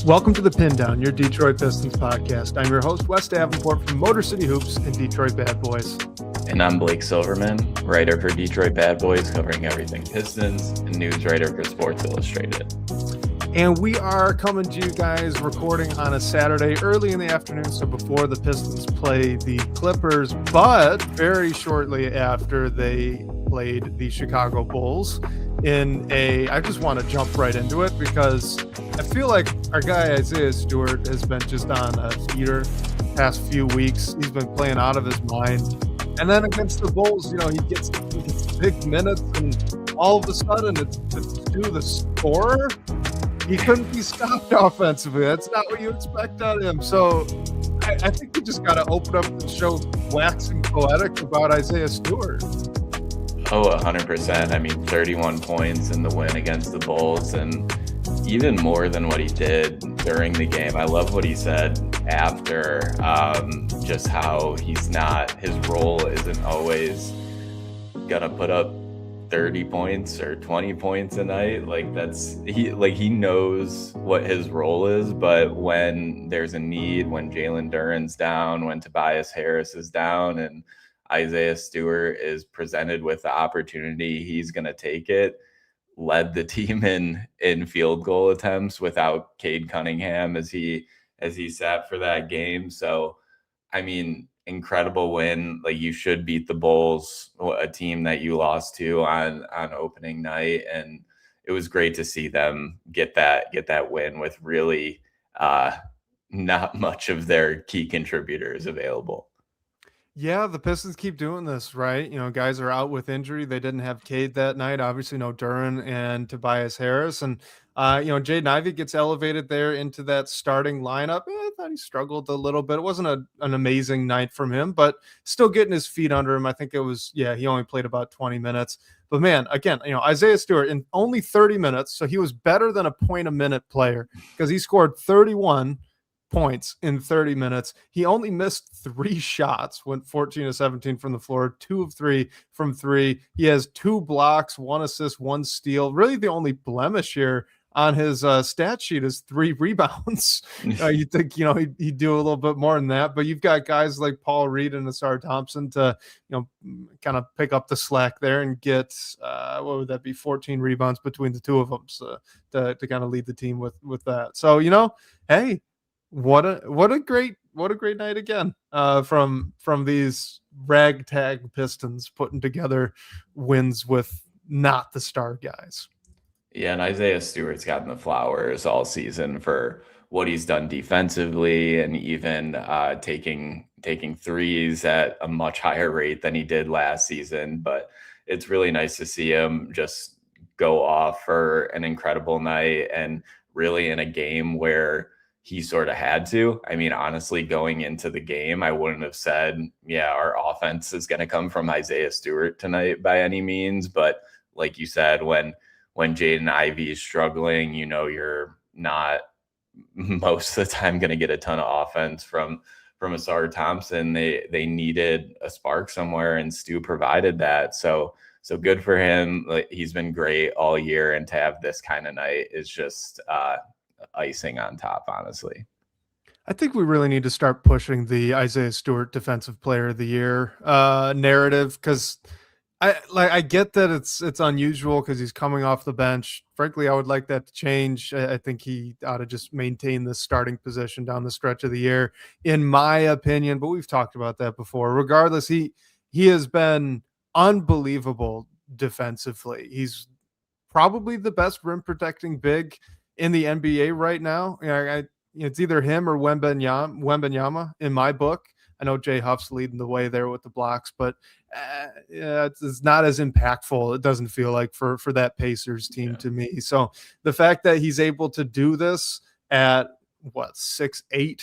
Welcome to the Pindown, your Detroit Pistons podcast. I'm your host, Wes Davenport from Motor City Hoops and Detroit Bad Boys. And I'm Blake Silverman, writer for Detroit Bad Boys, covering everything Pistons, and news writer for Sports Illustrated. And we are coming to you guys recording on a Saturday early in the afternoon, so before the Pistons play the Clippers, but very shortly after they played the Chicago Bulls I just want to jump right into it because I feel like our guy Isaiah Stewart has been just on a heater past few weeks. He's been playing out of his mind. And then against the Bulls, he gets big minutes, and all of a sudden it's to the scorer. He couldn't be stopped offensively. That's not what you expect out of him. So I think we just got to open up the show waxing poetic about Isaiah Stewart. Oh, 100%. I mean, 31 points in the win against the Bulls, and even more than what he did during the game. I love what he said after, just how his role isn't always gonna put up 30 points or 20 points a night. He knows what his role is, but when there's a need, when Jalen Duren's down, when Tobias Harris is down, and Isaiah Stewart is presented with the opportunity, he's going to take it. Led the team in field goal attempts without Cade Cunningham as he sat for that game. So, I mean, incredible win. Like, you should beat the Bulls, a team that you lost to on opening night, and it was great to see them get that win with really not much of their key contributors available. Yeah, the Pistons keep doing this, right? Guys are out with injury. They didn't have Cade that night. Obviously, no Duren and Tobias Harris. And, Jaden Ivey gets elevated there into that starting lineup. I thought he struggled a little bit. It wasn't an amazing night from him, but still getting his feet under him. I think it was, he only played about 20 minutes. But, man, again, Isaiah Stewart in only 30 minutes. So he was better than a point a minute player because he scored 31 points in 30 minutes. He only missed 3 shots, went 14 of 17 from the floor, 2 of 3 from 3. He has 2 blocks, 1 assist, 1 steal. Really the only blemish here on his stat sheet is 3 rebounds. You think, he'd do a little bit more than that, but you've got guys like Paul Reed and Asar Thompson to, kind of pick up the slack there and get, what would that be? 14 rebounds between the two of them. So to kind of lead the team with that. So, hey, what a great night again from these ragtag Pistons putting together wins with not the star guys. Yeah, and Isaiah Stewart's gotten the flowers all season for what he's done defensively, and even taking threes at a much higher rate than he did last season. But it's really nice to see him just go off for an incredible night, and really in a game where he sort of had to. I mean, honestly, going into the game, I wouldn't have said, our offense is going to come from Isaiah Stewart tonight by any means. But like you said, when Jaden Ivey is struggling, you're not most of the time going to get a ton of offense from Asar Thompson. They needed a spark somewhere, and Stu provided that. So good for him. He's been great all year, and to have this kind of night is just icing on top, honestly. I think we really need to start pushing the Isaiah Stewart Defensive Player of the Year narrative, because I get that it's unusual because he's coming off the bench. Frankly, I would like that to change. I think he ought to just maintain this starting position down the stretch of the year, in my opinion. But we've talked about that before. Regardless, he has been unbelievable defensively. He's probably the best rim protecting big in the NBA right now. It's either him or Wembanyama in my book. I know Jay Huff's leading the way there with the blocks, but it's not as impactful. It doesn't feel like for that Pacers team to me. So the fact that he's able to do this at 6'8",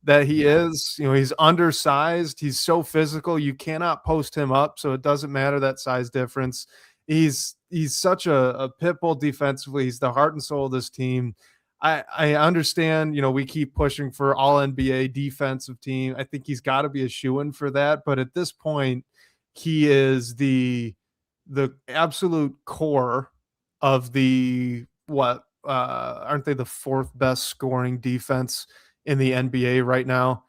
that he is, he's undersized. He's so physical. You cannot post him up. So it doesn't matter that size difference. He's such a pit bull defensively. He's the heart and soul of this team. I understand, we keep pushing for all NBA defensive team. I think he's got to be a shoo-in for that. But at this point, he is the absolute core of the aren't they the fourth best scoring defense in the NBA right now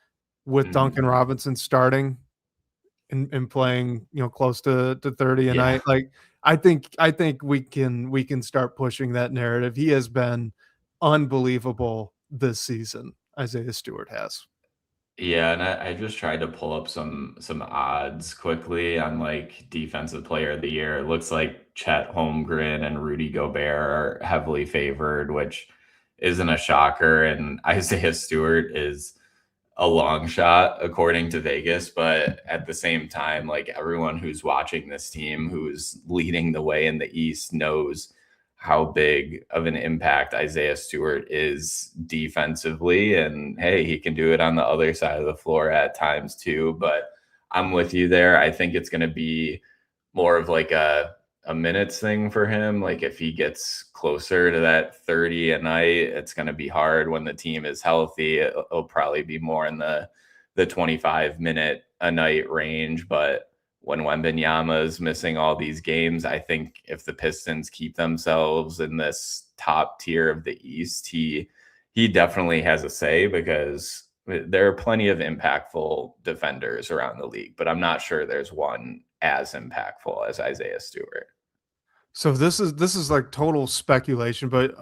with Duncan Robinson starting and playing, close to 30 a Yeah. night? Like, I think we can start pushing that narrative. He has been unbelievable this season. Isaiah Stewart has. Yeah, and I just tried to pull up some odds quickly on like defensive player of the year. It looks like Chet Holmgren and Rudy Gobert are heavily favored, which isn't a shocker. And Isaiah Stewart is a long shot according to Vegas, but at the same time, like everyone who's watching this team who's leading the way in the East knows how big of an impact Isaiah Stewart is defensively. And hey, he can do it on the other side of the floor at times too. But I'm with you there. I think it's going to be more of like a minutes thing for him. Like if he gets closer to that 30 a night, it's going to be hard. When the team is healthy, it'll probably be more in the 25-minute a night range. But when Wembanyama is missing all these games, I think if the Pistons keep themselves in this top tier of the East, he definitely has a say, because there are plenty of impactful defenders around the league, but I'm not sure there's one as impactful as Isaiah Stewart. So this is like total speculation, but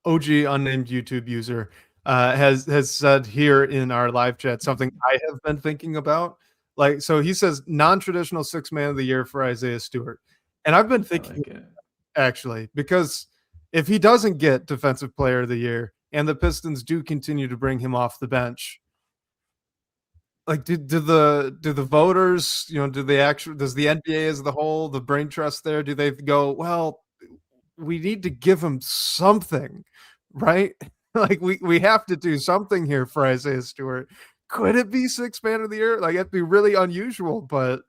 OG unnamed YouTube user has said here in our live chat something I have been thinking about. Like, so he says non-traditional sixth man of the year for Isaiah Stewart, and I've been thinking Like it. actually, because if he doesn't get defensive player of the year and the Pistons do continue to bring him off the bench, like do the voters, do they actually, does the NBA as the whole, the brain trust there, do they go, well, we need to give him something, right? Like we have to do something here for Isaiah Stewart. Could it be sixth man of the year? Like, it'd be really unusual, but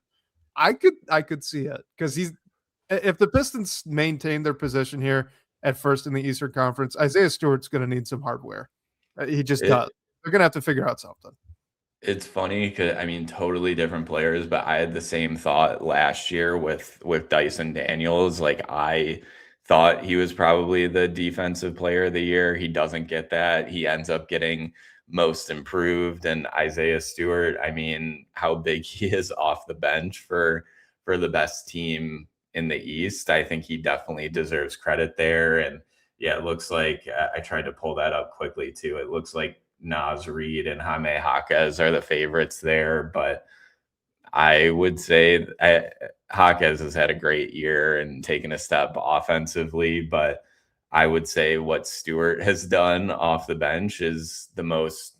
I could see it, because if the Pistons maintain their position here at first in the Eastern Conference, Isaiah Stewart's going to need some hardware. He just does. They're going to have to figure out something. It's funny because I mean, totally different players, but I had the same thought last year with Dyson Daniels. Like, I thought he was probably the defensive player of the year. He doesn't get that. He ends up getting most improved. And Isaiah Stewart, I mean, how big he is off the bench for the best team in the East. I think he definitely deserves credit there. And yeah, it looks like I tried to pull that up quickly too. It looks like Naz Reid and Jaime Jaquez are the favorites there, but I would say Jaquez has had a great year and taken a step offensively, but I would say what Stewart has done off the bench is the most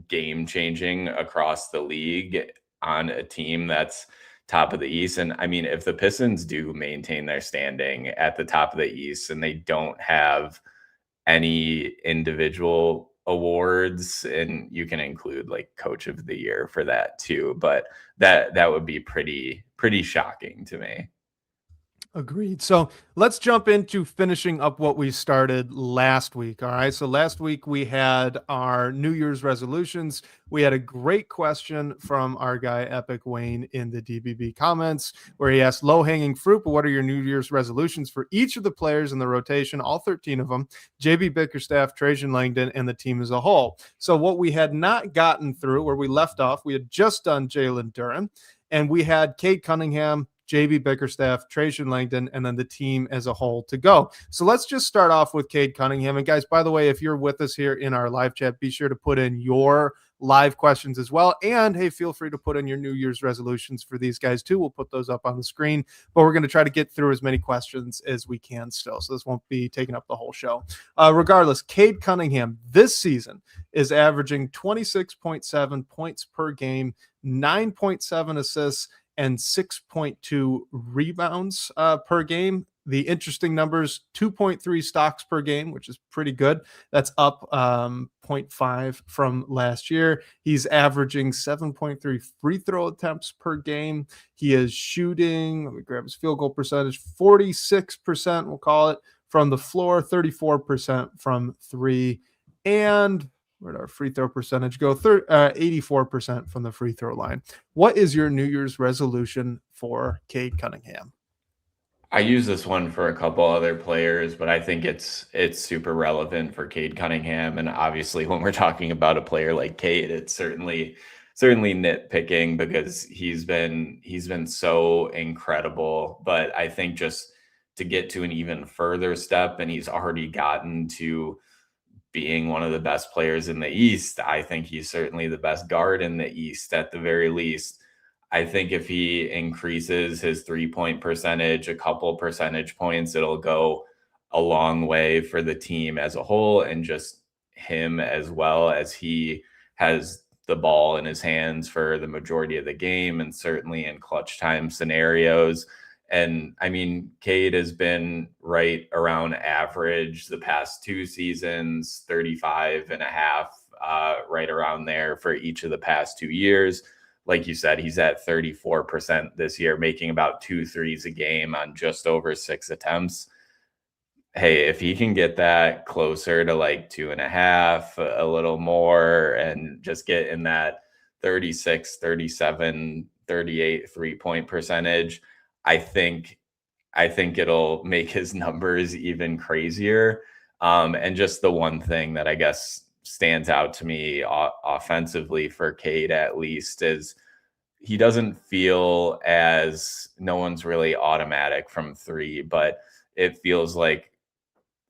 game changing across the league on a team that's top of the East. And I mean, if the Pistons do maintain their standing at the top of the East and they don't have any individual awards, and you can include like coach of the year for that too, but that would be pretty shocking to me. Agreed. So let's jump into finishing up what we started last week. All right. So last week we had our New Year's resolutions. We had a great question from our guy, Epic Wayne, in the DBB comments, where he asked low hanging fruit, but what are your New Year's resolutions for each of the players in the rotation, all 13 of them, JB Bickerstaff, Trajan Langdon, and the team as a whole. So what we had not gotten through, where we left off, we had just done Jalen Duren, and we had Cade Cunningham, JB Bickerstaff, Trajan Langdon, and then the team as a whole to go. So let's just start off with Cade Cunningham. And guys, by the way, if you're with us here in our live chat, be sure to put in your live questions as well. And hey, feel free to put in your New Year's resolutions for these guys too. We'll put those up on the screen, but we're going to try to get through as many questions as we can still. So this won't be taking up the whole show. Regardless, Cade Cunningham this season is averaging 26.7 points per game, 9.7 assists, and 6.2 rebounds per game. The interesting numbers, 2.3 stocks per game, which is pretty good. That's up 0.5 from last year. He's averaging 7.3 free throw attempts per game. He is shooting, let me grab his field goal percentage, 46%, we'll call it, from the floor, 34% from three, and where'd our free throw percentage go? 84% from the free throw line. What is your New Year's resolution for Cade Cunningham? I use this one for a couple other players, but I think it's super relevant for Cade Cunningham. And obviously, when we're talking about a player like Cade, it's certainly nitpicking because he's been so incredible. But I think just to get to an even further step, and he's already gotten to being one of the best players in the East. I think he's certainly the best guard in the East at the very least. I think if he increases his 3-point percentage a couple percentage points, it'll go a long way for the team as a whole and just him as well, as he has the ball in his hands for the majority of the game and certainly in clutch time scenarios. And I mean, Cade has been right around average the past 2 seasons, 35 and a half, right around there for each of the past 2 years. Like you said, he's at 34% this year, making about 2 threes a game on just over 6 attempts. Hey, if he can get that closer to like 2.5, a little more, and just get in that 36, 37, 38 3-point percentage, I think it'll make his numbers even crazier. And just the one thing that I guess stands out to me offensively for Cade, at least, is he doesn't feel as no one's really automatic from three, but it feels like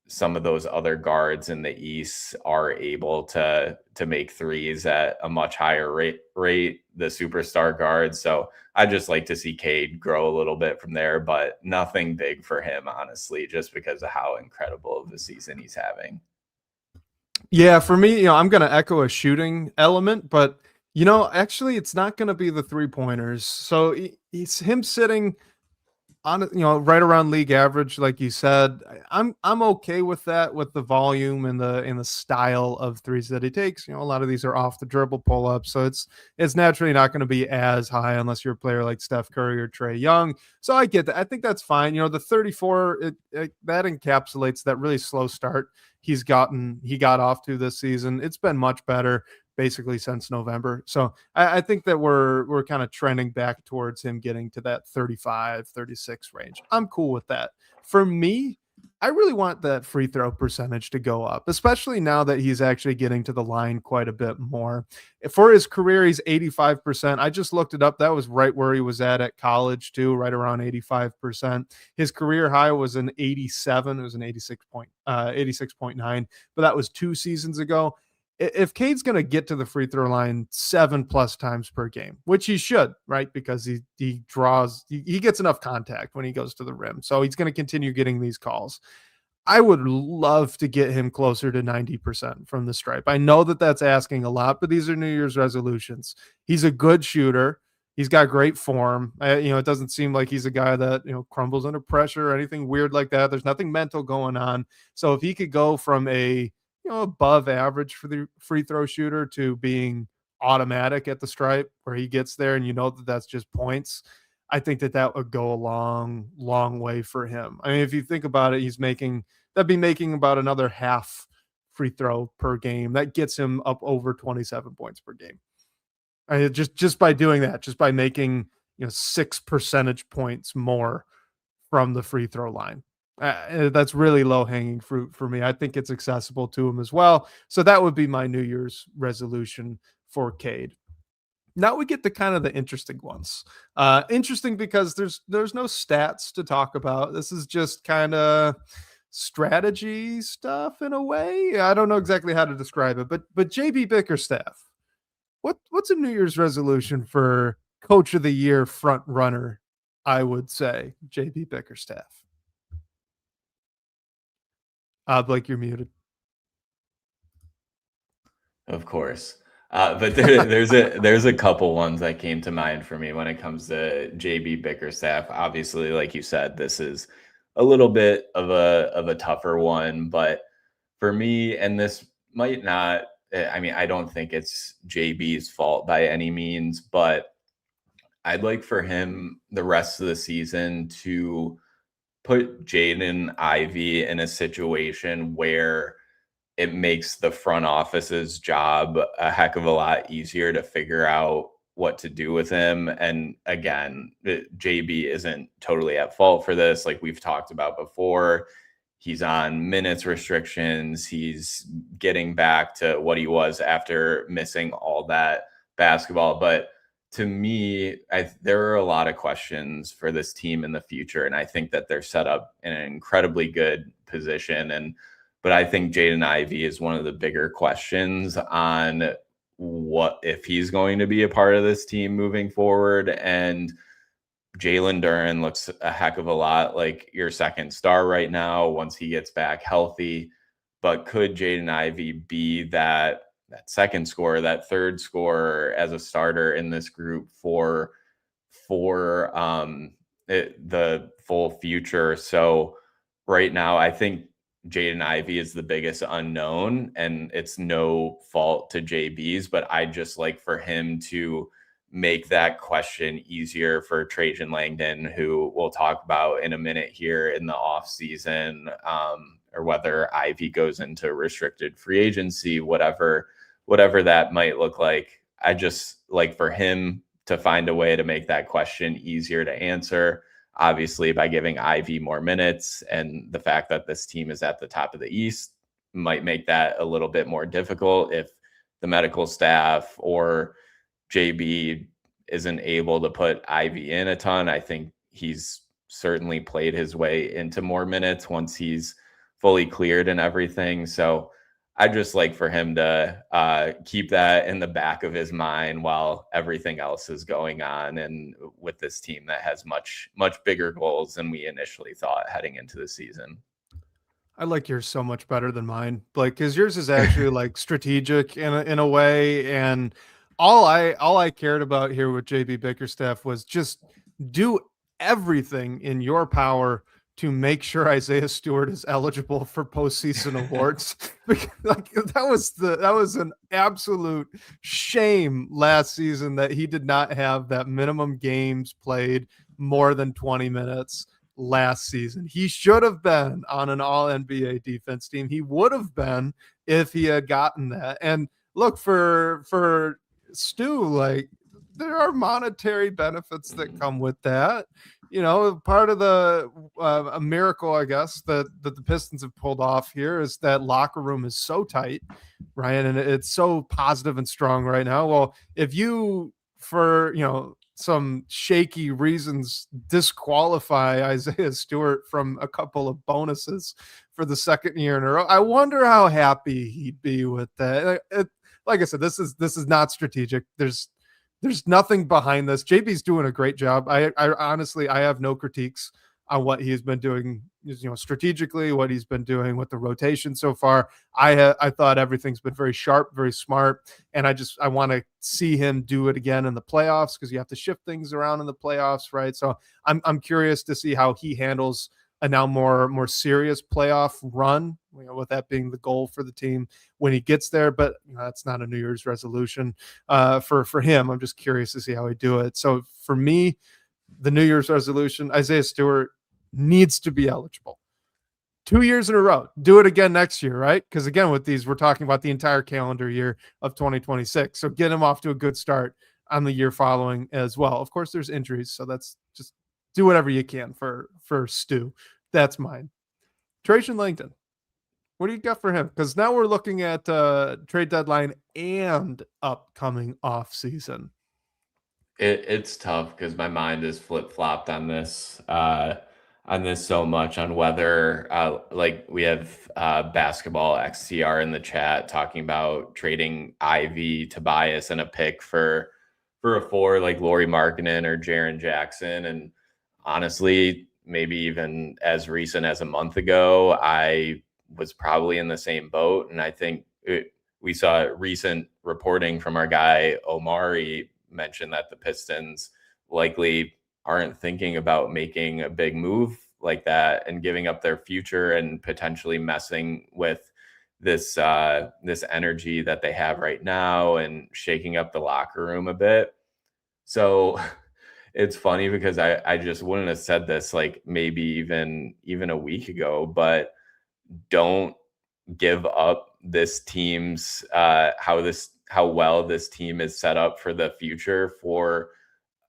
some of those other guards in the East are able to make threes at a much higher rate, the superstar guards. So I just like to see Cade grow a little bit from there, but nothing big for him, honestly, just because of how incredible of a season he's having. Yeah, for me, I'm going to echo a shooting element, but actually it's not going to be the 3-pointers. So it's him sitting on, right around league average, like you said. I'm okay with that, with the volume and the style of threes that he takes. A lot of these are off the dribble pull ups, so it's naturally not going to be as high unless you're a player like Steph Curry or Trae Young. So I get that. I think that's fine. The 34, that encapsulates that really slow start he got off to this season. It's been much better basically since November. So I think that we're kind of trending back towards him getting to that 35, 36 range. I'm cool with that. For me, I really want that free throw percentage to go up, especially now that he's actually getting to the line quite a bit more. For his career, he's 85%. I just looked it up. That was right where he was at college too, right around 85%. His career high was an 87. It was an 86.9, but that was 2 seasons ago. If Cade's going to get to the free throw line 7+ times per game, which he should, right? Because he gets enough contact when he goes to the rim. So he's going to continue getting these calls. I would love to get him closer to 90% from the stripe. I know that that's asking a lot, but these are New Year's resolutions. He's a good shooter. He's got great form. It doesn't seem like he's a guy that, crumbles under pressure or anything weird like that. There's nothing mental going on. So if he could go from a above average for the free throw shooter to being automatic at the stripe where he gets there, and that's just points, I think that would go a long, long way for him. I mean, if you think about it, that'd be making about another half free throw per game. That gets him up over 27 points per game. Just by doing that, just by making 6 percentage points more from the free throw line. That's really low hanging fruit for me. I think it's accessible to him as well. So that would be my New Year's resolution for Cade. Now we get to kind of the interesting ones. Interesting because there's no stats to talk about. This is just kind of strategy stuff in a way. I don't know exactly how to describe it, but JB Bickerstaff, what's a New Year's resolution for Coach of the Year front runner? I would say JB Bickerstaff. Blake, you're muted. Of course. But there's a couple ones that came to mind for me when it comes to JB Bickerstaff. Obviously, like you said, this is a little bit of a tougher one, but for me, and this might not, I mean, I don't think it's JB's fault by any means, but I'd like for him the rest of the season to put Jaden Ivey in a situation where it makes the front office's job a heck of a lot easier to figure out what to do with him. And again, JB isn't totally at fault for this. Like we've talked about before, he's on minutes restrictions. He's getting back to what he was after missing all that basketball. But to me, there are a lot of questions for this team in the future. And I think that they're set up in an incredibly good position. But I think Jaden Ivey is one of the bigger questions on what if he's going to be a part of this team moving forward. And Jalen Duren looks a heck of a lot like your second star right now once he gets back healthy. But could Jaden Ivey be that second scorer, that third scorer as a starter in this group for the full future? So right now, I think Jaden Ivey is the biggest unknown, and it's no fault to JB's, but I just like for him to make that question easier for Trajan Langdon, who we'll talk about in a minute here in the off season, or whether Ivey goes into restricted free agency, whatever that might look like. I just like for him to find a way to make that question easier to answer, obviously by giving Ivey more minutes, and the fact that this team is at the top of the East might make that a little bit more difficult if the medical staff or JB isn't able to put Ivey in a ton. I think he's certainly played his way into more minutes once he's fully cleared and everything. So I just like for him to keep that in the back of his mind while everything else is going on, and with this team that has much, much bigger goals than we initially thought heading into the season. I like yours so much better than mine, Blake, because yours is actually like strategic in a way. And all I cared about here with JB Bickerstaff was just do everything in your power to make sure Isaiah Stewart is eligible for postseason awards. Because, like, that was an absolute shame last season that he did not have that minimum games played more than 20 minutes last season. He should have been on an all NBA defense team. He would have been if he had gotten that. And look, for Stu, like, there are monetary benefits that come with that. You know, part of the a miracle, I guess, that the Pistons have pulled off here is that locker room is so tight, Ryan, and it's so positive and strong right now. Well, if you, for some shaky reasons, disqualify Isaiah Stewart from a couple of bonuses for the second year in a row, I wonder how happy he'd be with that. Like I said, this is not strategic. There's nothing behind this. JB's doing a great job. I honestly, I have no critiques on what he's been doing, strategically, what he's been doing with the rotation so far. I thought everything's been very sharp, very smart, and I want to see him do it again in the playoffs, because you have to shift things around in the playoffs, right? So I'm curious to see how he handles a now more serious playoff run, with that being the goal for the team when he gets there. But that's not a New Year's resolution for him. I'm just curious to see how he do it. So for me, the New Year's resolution, Isaiah Stewart needs to be eligible 2 years in a row. Do it again next year, right? Because again, with these, we're talking about the entire calendar year of 2026. So get him off to a good start on the year following as well. Of course, there's injuries, so that's just do whatever you can for Stu. That's mine. Trajan Langdon, what do you got for him? Because now we're looking at trade deadline and upcoming off season. It's tough because my mind is flip-flopped on this so much, on whether like we have basketball XCR in the chat talking about trading Ivy, Tobias, and a pick for a four like Lauri Markkanen or Jaren Jackson. And honestly, maybe even as recent as a month ago, I was probably in the same boat. And I think we saw recent reporting from our guy Omari mention that the Pistons likely aren't thinking about making a big move like that and giving up their future and potentially messing with this energy that they have right now and shaking up the locker room a bit. So it's funny because I just wouldn't have said this like maybe even a week ago, but don't give up this team's how how well this team is set up for the future for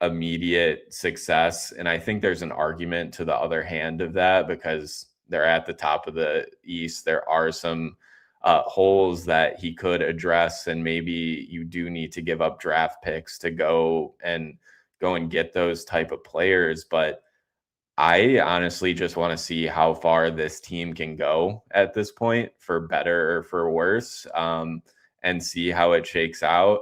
immediate success. And I think there's an argument to the other hand of that, because they're at the top of the East. There are some holes that he could address, and maybe you do need to give up draft picks to go and get those type of players. But I honestly just want to see how far this team can go at this point, for better or for worse, and see how it shakes out.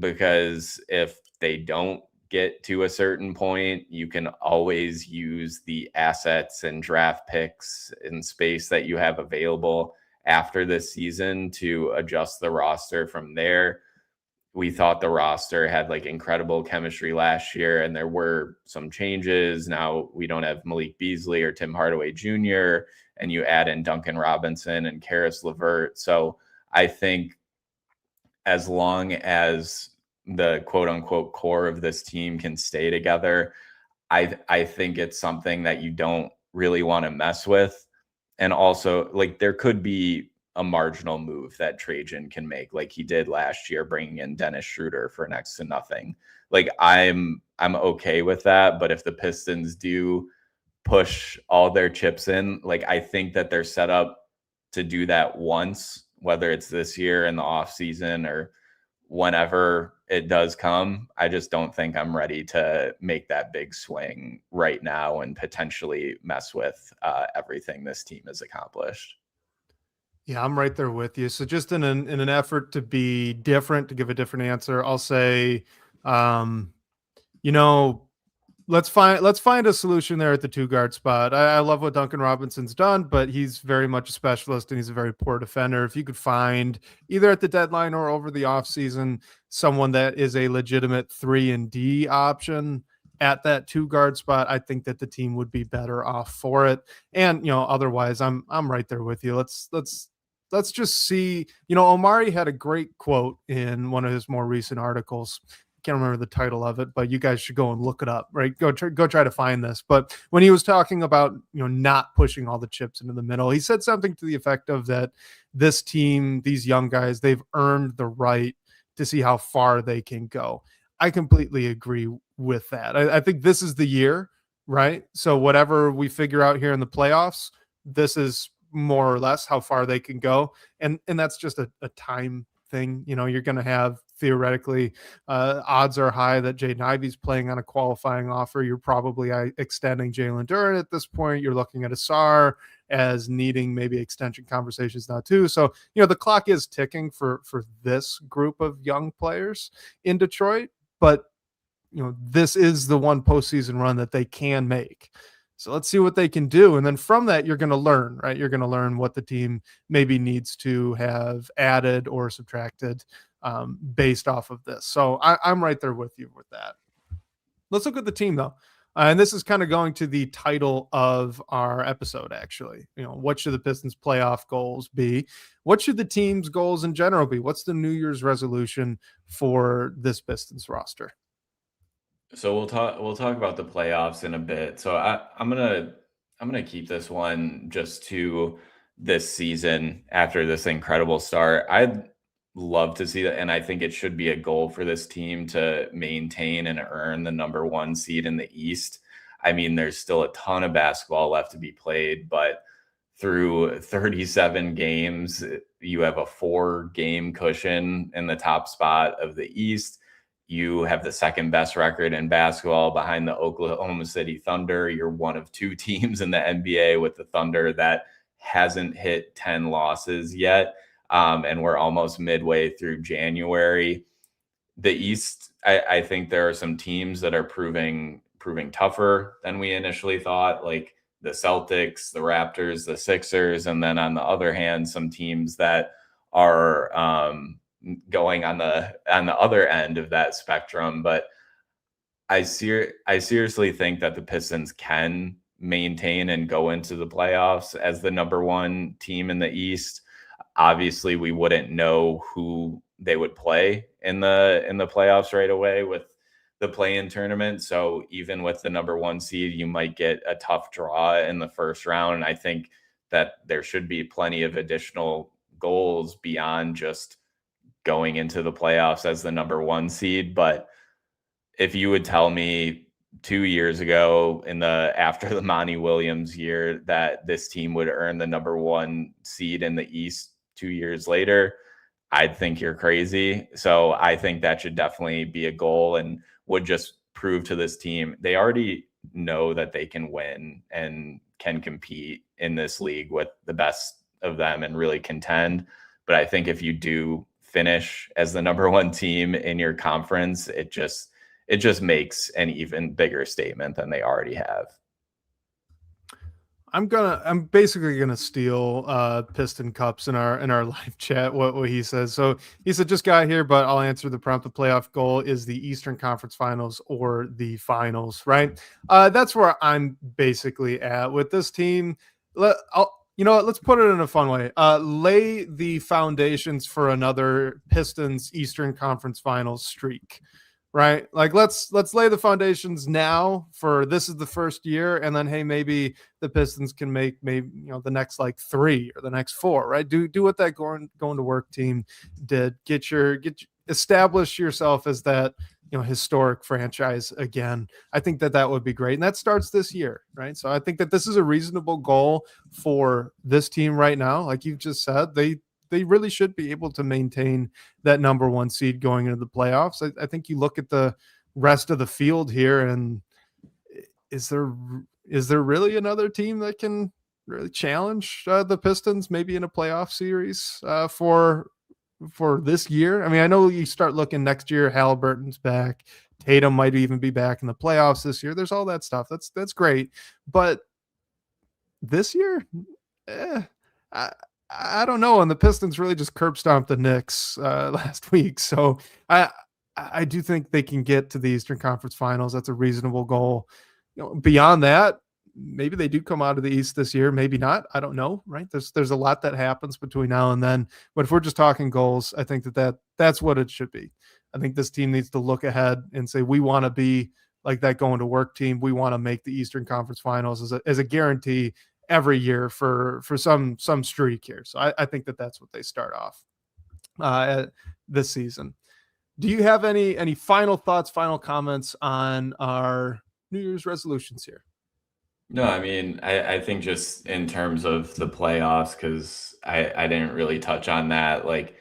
Because if they don't get to a certain point, you can always use the assets and draft picks and space that you have available after this season to adjust the roster from there. We thought the roster had like incredible chemistry last year, and there were some changes. Now we don't have Malik Beasley or Tim Hardaway Jr., and you add in Duncan Robinson and Karis LeVert. So I think as long as the quote unquote core of this team can stay together, I think it's something that you don't really want to mess with. And also, like, there could be a marginal move that Trajan can make, like he did last year, bringing in Dennis Schroeder for next to nothing. Like, I'm okay with that. But if the Pistons do push all their chips in, like, I think that they're set up to do that once, whether it's this year in the off season or whenever it does come. I just don't think I'm ready to make that big swing right now and potentially mess with everything this team has accomplished. Yeah, I'm right there with you. So just in an effort to be different, to give a different answer, I'll say, you know, let's find a solution there at the 2-guard spot. I love what Duncan Robinson's done, but he's very much a specialist and he's a very poor defender. If you could find either at the deadline or over the offseason someone that is a legitimate 3-and-D option at that 2-guard spot, I think that the team would be better off for it. And otherwise, I'm right there with you. Let's just see. Omari had a great quote in one of his more recent articles. Can't remember the title of it, but you guys should go and look it up, right? Go try to find this. But when he was talking about, not pushing all the chips into the middle, he said something to the effect of that this team, these young guys, they've earned the right to see how far they can go. I completely agree with that. I think this is the year, right? So whatever we figure out here in the playoffs, this is more or less how far they can go. And that's just a time thing. You're going to have, theoretically, odds are high that Jaden Ivey's playing on a qualifying offer. You're probably extending Jalen Duren at this point. You're looking at Asar as needing maybe extension conversations now too. So, the clock is ticking for this group of young players in Detroit, but this is the one postseason run that they can make. So let's see what they can do. And then from that, you're going to learn, right? You're going to learn what the team maybe needs to have added or subtracted based off of this. So I'm right there with you with that. Let's look at the team, though. And this is kind of going to the title of our episode, actually. What should the Pistons playoff goals be? What should the team's goals in general be? What's the New Year's resolution for this Pistons roster? So we'll talk about the playoffs in a bit. So I'm gonna keep this one just to this season after this incredible start. I'd love to see that, and I think it should be a goal for this team to maintain and earn the number 1 seed in the East. I mean, there's still a ton of basketball left to be played, but through 37 games, you have a 4-game cushion in the top spot of the East. You have the second best record in basketball behind the Oklahoma City Thunder. You're one of 2 teams in the NBA with the Thunder that hasn't hit 10 losses yet. And we're almost midway through January. The East, I think there are some teams that are proving tougher than we initially thought, like the Celtics, the Raptors, the Sixers. And then on the other hand, some teams that are going on the other end of that spectrum. But I seriously think that the Pistons can maintain and go into the playoffs as the number 1 team in the East. Obviously, we wouldn't know who they would play in the playoffs right away with the play-in tournament. So even with the number 1 seed, you might get a tough draw in the first round. And I think that there should be plenty of additional goals beyond just going into the playoffs as the number 1 seed. But if you would tell me 2 years ago after the Monty Williams year that this team would earn the number 1 seed in the East 2 years later, I'd think you're crazy. So I think that should definitely be a goal and would just prove to this team they already know that they can win and can compete in this league with the best of them and really contend. But I think if you do finish as the number 1 team in your conference, it just makes an even bigger statement than they already have. I'm basically gonna steal Piston Cups in our live chat what he says. So he said, just got here, but I'll answer the prompt. The playoff goal is the Eastern Conference Finals or the finals, right? That's where I'm basically at with this team. You know what? Let's put it in a fun way. Lay the foundations for another Pistons Eastern Conference Finals streak. Right, like let's lay the foundations now for this is the first year, and then hey, maybe the Pistons can make maybe the next like 3 or the next 4. Right, do what that going to work team did. Establish yourself as that historic franchise again. I think that would be great, and that starts this year, right? So I think that this is a reasonable goal for this team right now. Like you've just said, they really should be able to maintain that number 1 seed going into the playoffs. I think you look at the rest of the field here, and is there really another team that can really challenge the Pistons maybe in a playoff series for this year? I mean, I know you start looking next year, Halliburton's back, Tatum might even be back in the playoffs this year. There's all that stuff. That's great. But this year, I don't know. And the Pistons really just curb stomped the Knicks last week. So I do think they can get to the Eastern Conference Finals. That's a reasonable goal. Beyond that, maybe they do come out of the East this year. Maybe not. I don't know. Right. There's a lot that happens between now and then. But if we're just talking goals, I think that's what it should be. I think this team needs to look ahead and say, we want to be like that going to work team. We want to make the Eastern Conference Finals as a guarantee every year for some streak here. So I think that's what they start off this season. Do you have any final thoughts, final comments on our New Year's resolutions here? No, I mean, I think just in terms of the playoffs, because I didn't really touch on that. Like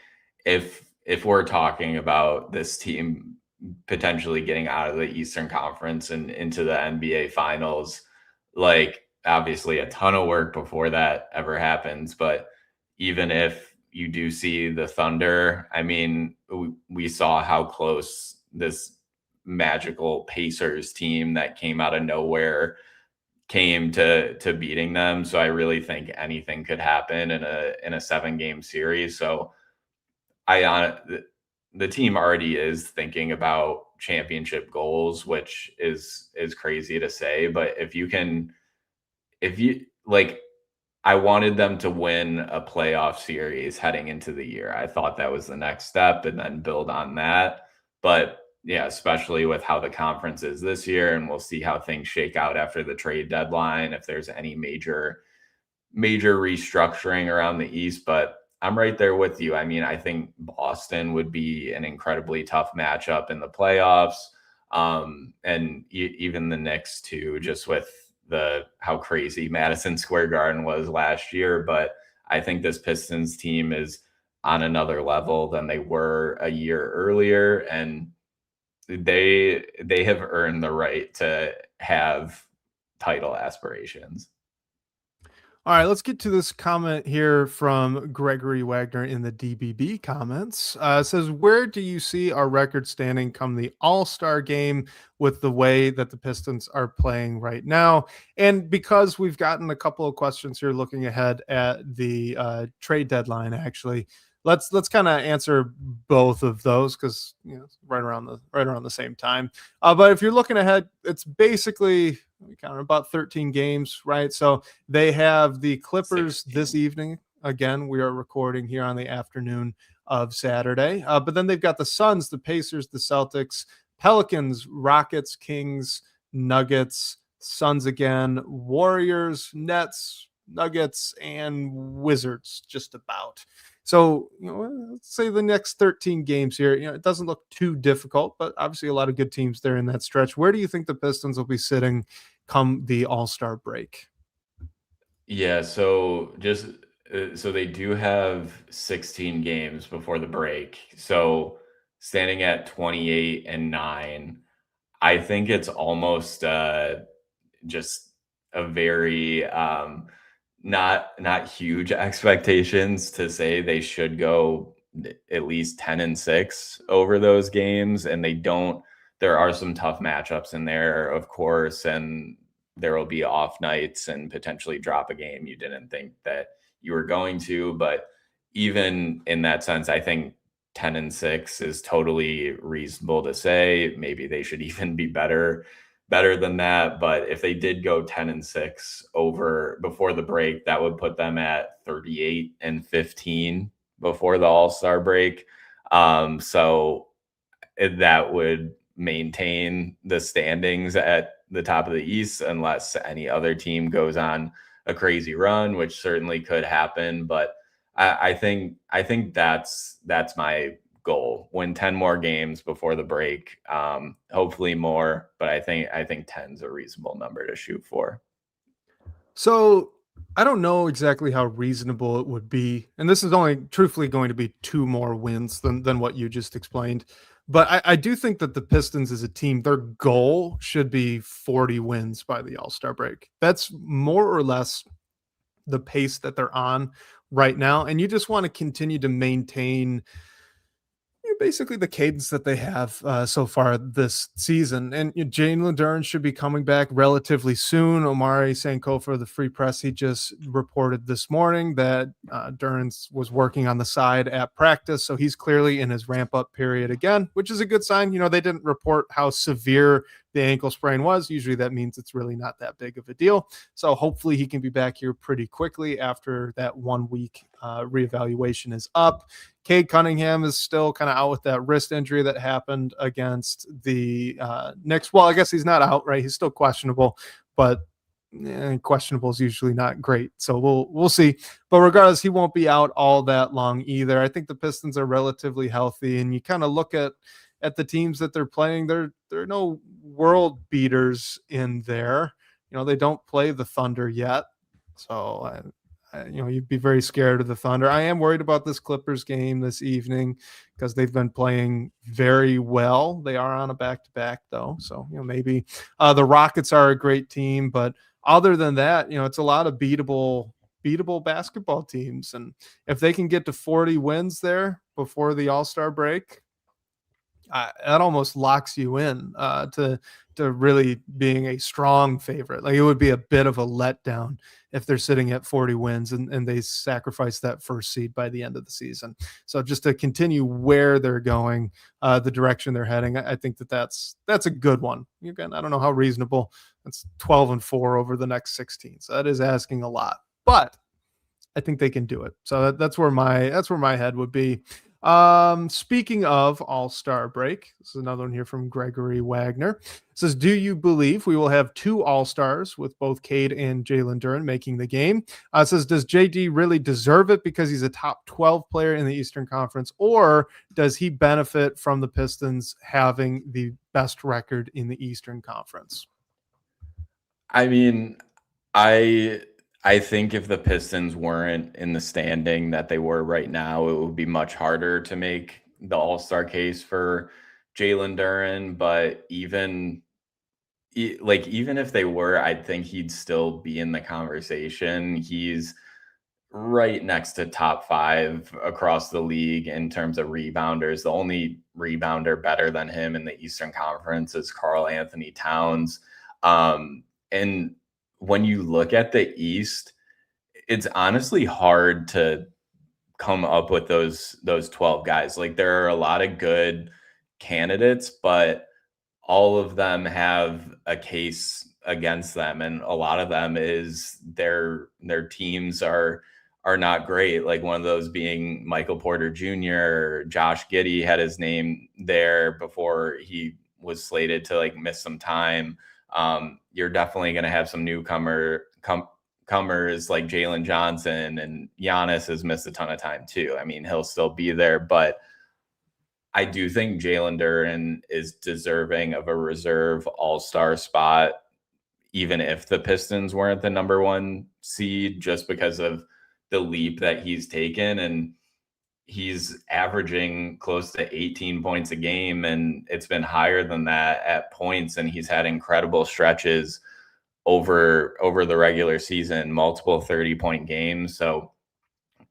if we're talking about this team potentially getting out of the Eastern Conference and into the NBA Finals, like obviously a ton of work before that ever happens. But even if you do see the Thunder, I mean, we saw how close this magical Pacers team that came out of nowhere came to beating them. So I really think anything could happen in a 7-game series. So the team already is thinking about championship goals, which is crazy to say. But I wanted them to win a playoff series heading into the year. I thought that was the next step and then build on that. But yeah, especially with how the conference is this year, and we'll see how things shake out after the trade deadline, if there's any major restructuring around the East. But I'm right there with you. I mean, I think Boston would be an incredibly tough matchup in the playoffs. And even the Knicks too, just with how crazy Madison Square Garden was last year. But I think this Pistons team is on another level than they were a year earlier, and they have earned the right to have title aspirations. All right, let's get to this comment here from Gregory Wagner in the DBB comments. It says, where do you see our record standing come the All-Star game with the way that the Pistons are playing right now? And because we've gotten a couple of questions here looking ahead at the trade deadline, actually, let's kind of answer both of those because right around the same time. But if you're looking ahead, it's basically we count about 13 games, right? So they have the Clippers 16. This evening. Again, we are recording here on the afternoon of Saturday. But then they've got the Suns, the Pacers, the Celtics, Pelicans, Rockets, Kings, Nuggets, Suns again, Warriors, Nets, Nuggets, and Wizards, just about. So, let's say the next 13 games here, it doesn't look too difficult, but obviously a lot of good teams there in that stretch. Where do you think the Pistons will be sitting come the All-Star break? Yeah, so they do have 16 games before the break. So standing at 28-9, I think it's almost just a very not huge expectations to say they should go at least 10-6 over those games, and they don't. There are some tough matchups in there, of course, and there will be off nights and potentially drop a game you didn't think that you were going to. But even in that sense, I think 10-6 is totally reasonable to say. Maybe they should even be better than that. But if they did go 10-6 over before the break, that would put them at 38-15 before the All-Star break. So that would maintain the standings at the top of the East unless any other team goes on a crazy run, which certainly could happen. But I think that's my goal. Win 10 more games before the break. Hopefully more, but I think 10 is a reasonable number to shoot for. So I don't know exactly how reasonable it would be. And this is only truthfully going to be 2 more wins than what you just explained. But I do think that the Pistons as a team, their goal should be 40 wins by the All-Star break. That's more or less the pace that they're on right now. And you just want to continue to maintain basically the cadence that they have so far this season. And Jalen Duren should be coming back relatively soon. Omari Sankofa, the Free Press, he just reported this morning that Duren was working on the side at practice. So he's clearly in his ramp up period again, which is a good sign. They didn't report how severe the ankle sprain was. Usually that means it's really not that big of a deal. So hopefully he can be back here pretty quickly after that 1 week reevaluation is up. Cade Cunningham is still kind of out with that wrist injury that happened against the Knicks. Well, I guess he's not out, right? He's still questionable, but questionable is usually not great. So we'll see. But regardless, he won't be out all that long either. I think the Pistons are relatively healthy, and you kind of look at the teams that they're playing. There are no world beaters in there. They don't play the Thunder yet, so you'd be very scared of the Thunder. I am worried about this Clippers game this evening because they've been playing very well. They are on a back-to-back though. So, maybe the Rockets are a great team, but other than that, it's a lot of beatable basketball teams. And if they can get to 40 wins there before the All-Star break, that almost locks you in to really being a strong favorite. Like, it would be a bit of a letdown if they're sitting at 40 wins and they sacrifice that first seed by the end of the season. So just to continue where they're going, the direction they're heading, I think that's a good one. Again, I don't know how reasonable. It's 12-4 over the next 16. So that is asking a lot, but I think they can do it. So that's where my head would be. Speaking of All-Star break, this is another one here from Gregory Wagner. It says, do you believe we will have 2 All-Stars with both Cade and Jalen Duren making the game? It says, does JD really deserve it because he's a top 12 player in the Eastern Conference, or does he benefit from the Pistons having the best record in the Eastern Conference? I mean, I think if the Pistons weren't in the standing that they were right now, it would be much harder to make the All-Star case for Jalen Duren. But even if they were, I think he'd still be in the conversation. He's right next to top 5 across the league in terms of rebounders. The only rebounder better than him in the Eastern Conference is Karl Anthony Towns. And when you look at the East, it's honestly hard to come up with those 12 guys. Like, there are a lot of good candidates, but all of them have a case against them, and a lot of them is their teams are not great. Like, one of those being Michael Porter Jr. Josh Giddey had his name there before he was slated to miss some time. You're definitely going to have some comers like Jalen Johnson, and Giannis has missed a ton of time too. I mean, he'll still be there, but I do think Jalen Duren is deserving of a reserve all-star spot, even if the Pistons weren't the number one seed, just because of the leap that he's taken. And he's averaging close to 18 points a game, and it's been higher than that at points. And he's had incredible stretches over the regular season, multiple 30-point games. So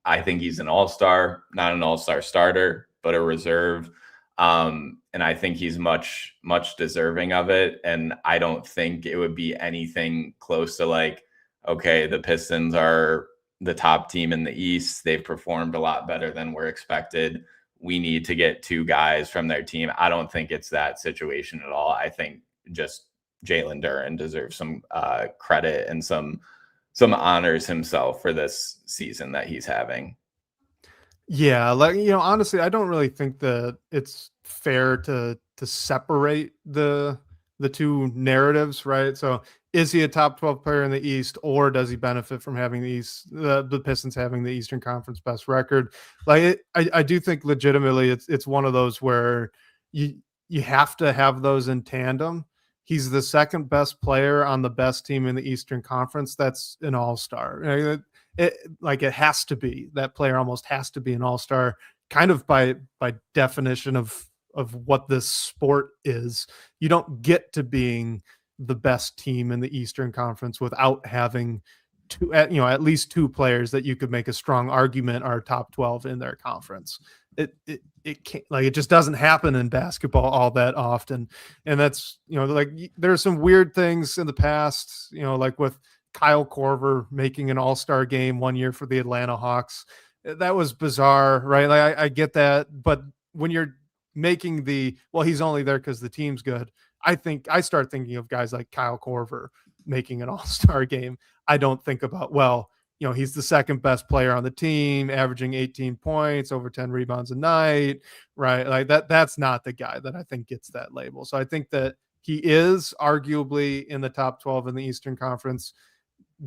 I think he's an all-star, not an all-star starter, but a reserve. And I think he's much, much deserving of it. And I don't think it would be anything close to like, okay, the Pistons are the top team in the East. They've performed a lot better than we're expected. We need to get two guys from their team. I don't think it's that situation at all. I think just Jalen Duren deserves some credit and some honors himself for this season that he's having. Yeah, like, you know, honestly, I don't really think that it's fair to separate the two narratives, right? So is he a top 12 player in the East, or does he benefit from having the Pistons having the Eastern Conference best record? Like, I do think legitimately it's one of those where you have to have those in tandem. He's the second best player on the best team in the Eastern Conference. That's an all-star. It has to be. That player almost has to be an all-star, kind of by definition of what this sport is. You don't get to being the best team in the Eastern Conference without having at least two players that you could make a strong argument are top 12 in their conference. It can't, like, it just doesn't happen in basketball all that often. And that's, like, there's some weird things in the past, like with Kyle Korver making an all-star game one year for the Atlanta Hawks. That was bizarre, right? Like, I get that, but when you're making he's only there because the team's good, I start thinking of guys like Kyle Korver making an all-star game. I don't think about, he's the second best player on the team, averaging 18 points, over 10 rebounds a night, right? Like that's not the guy that I think gets that label. So I think that he is arguably in the top 12 in the Eastern Conference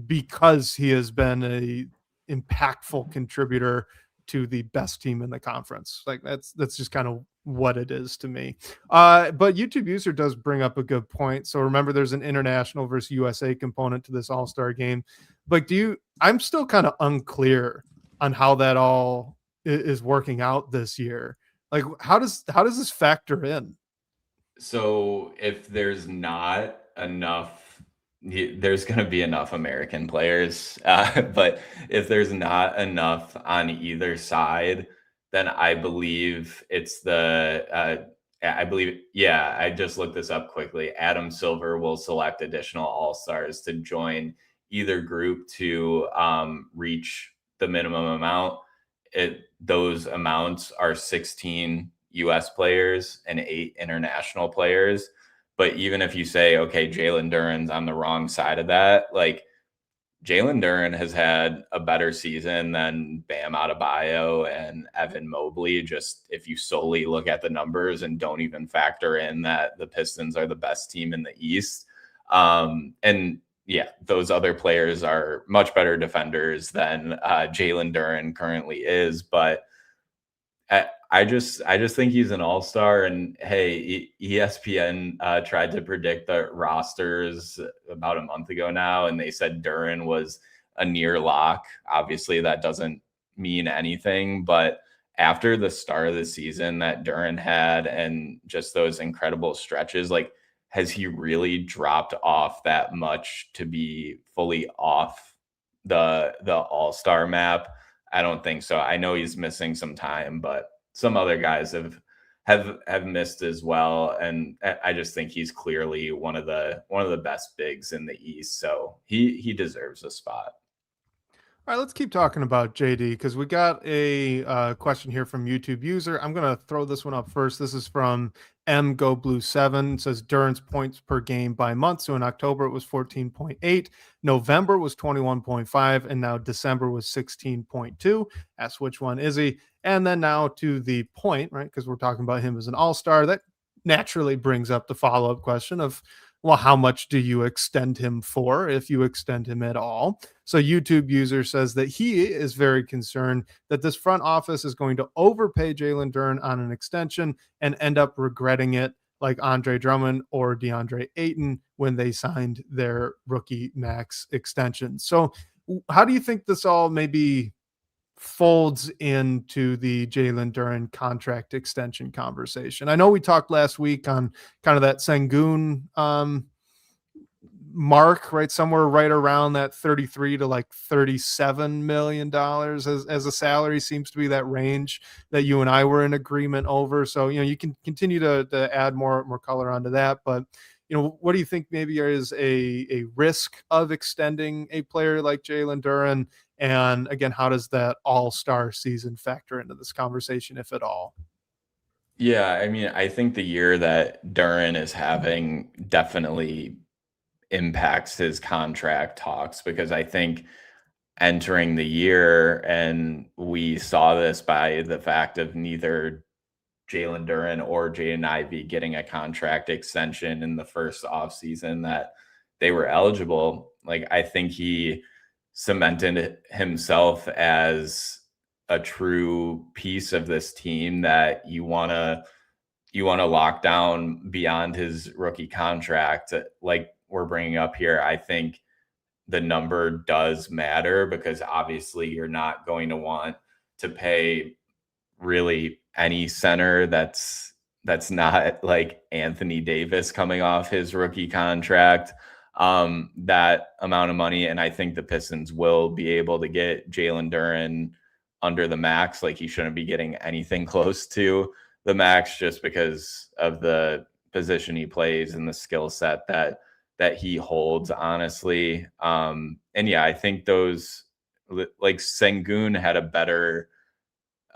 because he has been a impactful contributor to the best team in the conference. Like that's just kind of what it is to me. But YouTube user does bring up a good point. So remember, there's an international versus USA component to this all-star game. But I'm still kind of unclear on how that all is working out this year. Like, how does this factor in? So if there's not enough, there's going to be enough American players. But if there's not enough on either side, then I believe it's I just looked this up quickly. Adam Silver will select additional all-stars to join either group to reach the minimum amount. Those amounts are 16 U.S. players and 8 international players. But even if you say, okay, Jalen Duren's on the wrong side of that, like Jalen Duren has had a better season than Bam Adebayo and Evan Mobley, just if you solely look at the numbers and don't even factor in that the Pistons are the best team in the East. And yeah, those other players are much better defenders than Jalen Duren currently is. But I just think he's an all-star. And hey, ESPN tried to predict the rosters about a month ago now, and they said Duren was a near lock. Obviously, that doesn't mean anything, but after the start of the season that Duren had and just those incredible stretches, like, has he really dropped off that much to be fully off the all-star map? I don't think so. I know he's missing some time, but some other guys have missed as well. And I just think he's clearly one of the best bigs in the East. So he deserves a spot. All right, let's keep talking about JD because we got a question here from YouTube user. I'm going to throw this one up first. This is from MGoBlue7. It says Duren's points per game by month. So in October, it was 14.8. November was 21.5. And now December was 16.2. Ask which one is he? And then now to the point, right? Because we're talking about him as an all-star. That naturally brings up the follow-up question of, well, how much do you extend him for, if you extend him at all? So YouTube user says that he is very concerned that this front office is going to overpay Jalen Duren on an extension and end up regretting it, like Andre Drummond or DeAndre Ayton when they signed their rookie max extension. So how do you think this all maybe folds into the Jalen Duren contract extension conversation? I know we talked last week on kind of that Sengun mark, right? Somewhere right around that 33 to like $37 million as a salary seems to be that range that you and I were in agreement over. So, you can continue to add more color onto that, but what do you think maybe is a risk of extending a player like Jalen Duren? And again, how does that all-star season factor into this conversation, if at all? Yeah, I mean, I think the year that Duren is having definitely impacts his contract talks, because I think entering the year, and we saw this by the fact of neither Jalen Duren or Jaden Ivey getting a contract extension in the first offseason that they were eligible. Like, I think he cemented himself as a true piece of this team that you want to lock down beyond his rookie contract. Like we're bringing up here, I think the number does matter, because obviously you're not going to want to pay really any center that's not like Anthony Davis coming off his rookie contract that amount of money. And I think the Pistons will be able to get Jalen Duren under the max. Like, he shouldn't be getting anything close to the max, just because of the position he plays and the skill set that he holds, honestly. And yeah, I think those, like, Sengun had a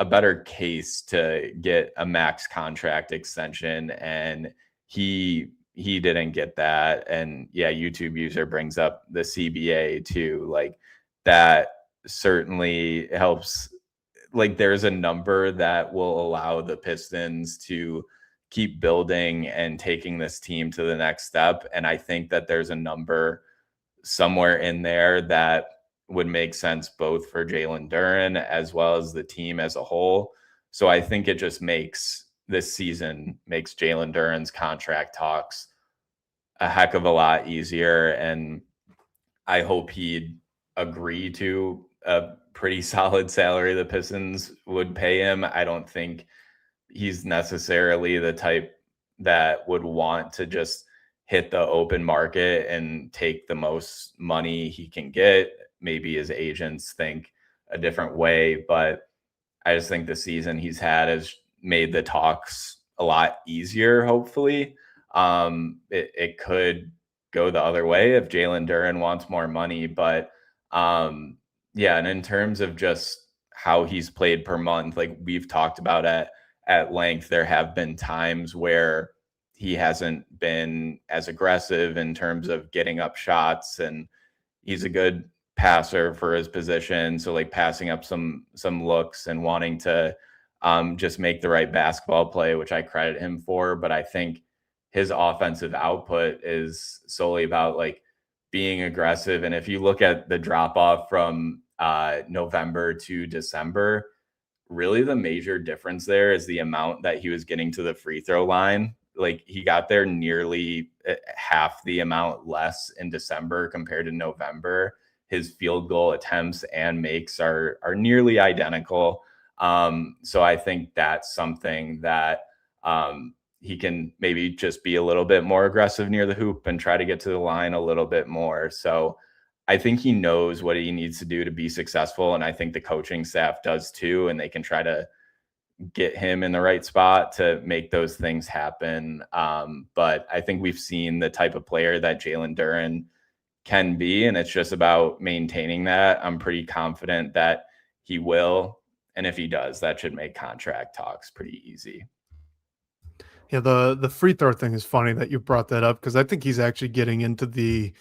better case to get a max contract extension, and he didn't get that. And yeah, YouTube user brings up the CBA too. Like, that certainly helps. Like, there's a number that will allow the Pistons to keep building and taking this team to the next step. And I think that there's a number somewhere in there that would make sense both for Jalen Duren as well as the team as a whole. So I think it just makes Jalen Duren's contract talks a heck of a lot easier. And I hope he'd agree to a pretty solid salary the Pistons would pay him. I don't think he's necessarily the type that would want to just hit the open market and take the most money he can get. Maybe his agents think a different way, but I just think the season he's had has made the talks a lot easier, hopefully. It could go the other way if Jalen Duren wants more money, but yeah, and in terms of just how he's played per month, like we've talked about at length, there have been times where he hasn't been as aggressive in terms of getting up shots, and he's a good passer for his position. So like passing up some looks and wanting to just make the right basketball play, which I credit him for. But I think his offensive output is solely about like being aggressive. And if you look at the drop off from November to December, really the major difference there is the amount that he was getting to the free throw line. Like, he got there nearly half the amount less in December compared to November. His field goal attempts and makes are nearly identical. So I think that's something that he can maybe just be a little bit more aggressive near the hoop and try to get to the line a little bit more. So I think he knows what he needs to do to be successful. And I think the coaching staff does too. And they can try to get him in the right spot to make those things happen. But I think we've seen the type of player that Jalen Duren can be, and it's just about maintaining that. I'm pretty confident that he will. And if he does, that should make contract talks pretty easy. Yeah, the free throw thing is funny that you brought that up, because I think he's actually getting into the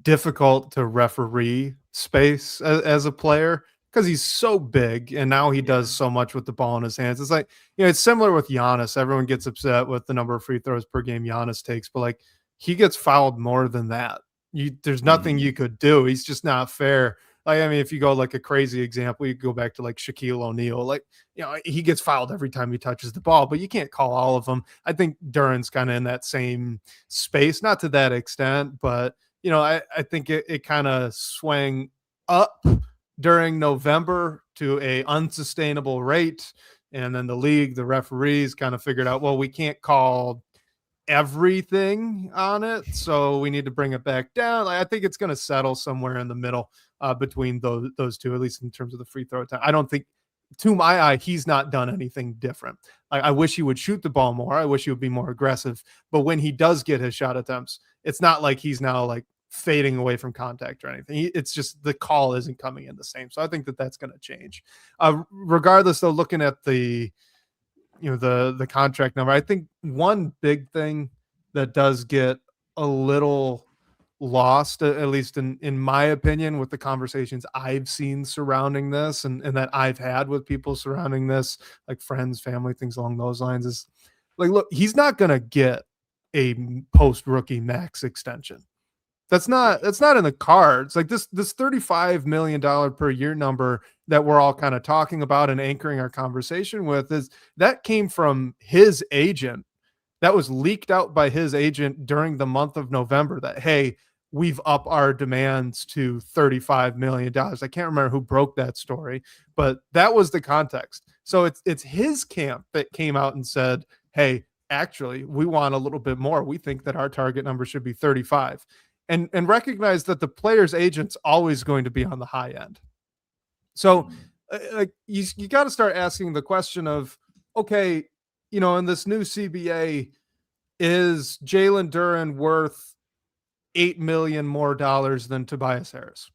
difficult to referee space as a player, because he's so big and now he does so much with the ball in his hands. It's like, it's similar with Giannis. Everyone gets upset with the number of free throws per game Giannis takes, but like he gets fouled more than that. There's nothing you could do. He's just not fair. Like, I mean, if you go like a crazy example, you go back to like Shaquille O'Neal. Like, he gets fouled every time he touches the ball, but you can't call all of them. I think Duran's kind of in that same space, not to that extent, but I think it kind of swang up during November to a unsustainable rate. And then the league, the referees kind of figured out, well, we can't call everything on it, so we need to bring it back down. I think it's going to settle somewhere in the middle between those two, at least in terms of the free throw time. I don't think, to my eye, he's not done anything different. I wish he would shoot the ball more. I wish he would be more aggressive. But when he does get his shot attempts, it's not like he's now like fading away from contact or anything. It's just the call isn't coming in the same. So I think that's going to change. Regardless, though, looking at the contract number, I think one big thing that does get a little lost, at least in my opinion, with the conversations I've seen surrounding this and that I've had with people surrounding this, like friends, family, things along those lines, is like, look, he's not going to get a post rookie max extension. That's not in the cards. Like this $35 million per year number that we're all kind of talking about and anchoring our conversation with, is that came from his agent. That was leaked out by his agent during the month of November that, hey, we've upped our demands to $35 million. I can't remember who broke that story, but that was the context. So it's his camp that came out and said, hey, actually, we want a little bit more. We think that our target number should be 35. And recognize that the player's agent's always going to be on the high end. So like you got to start asking the question of, okay, in this new CBA, is Jalen Duren worth $8 million more than Tobias Harris?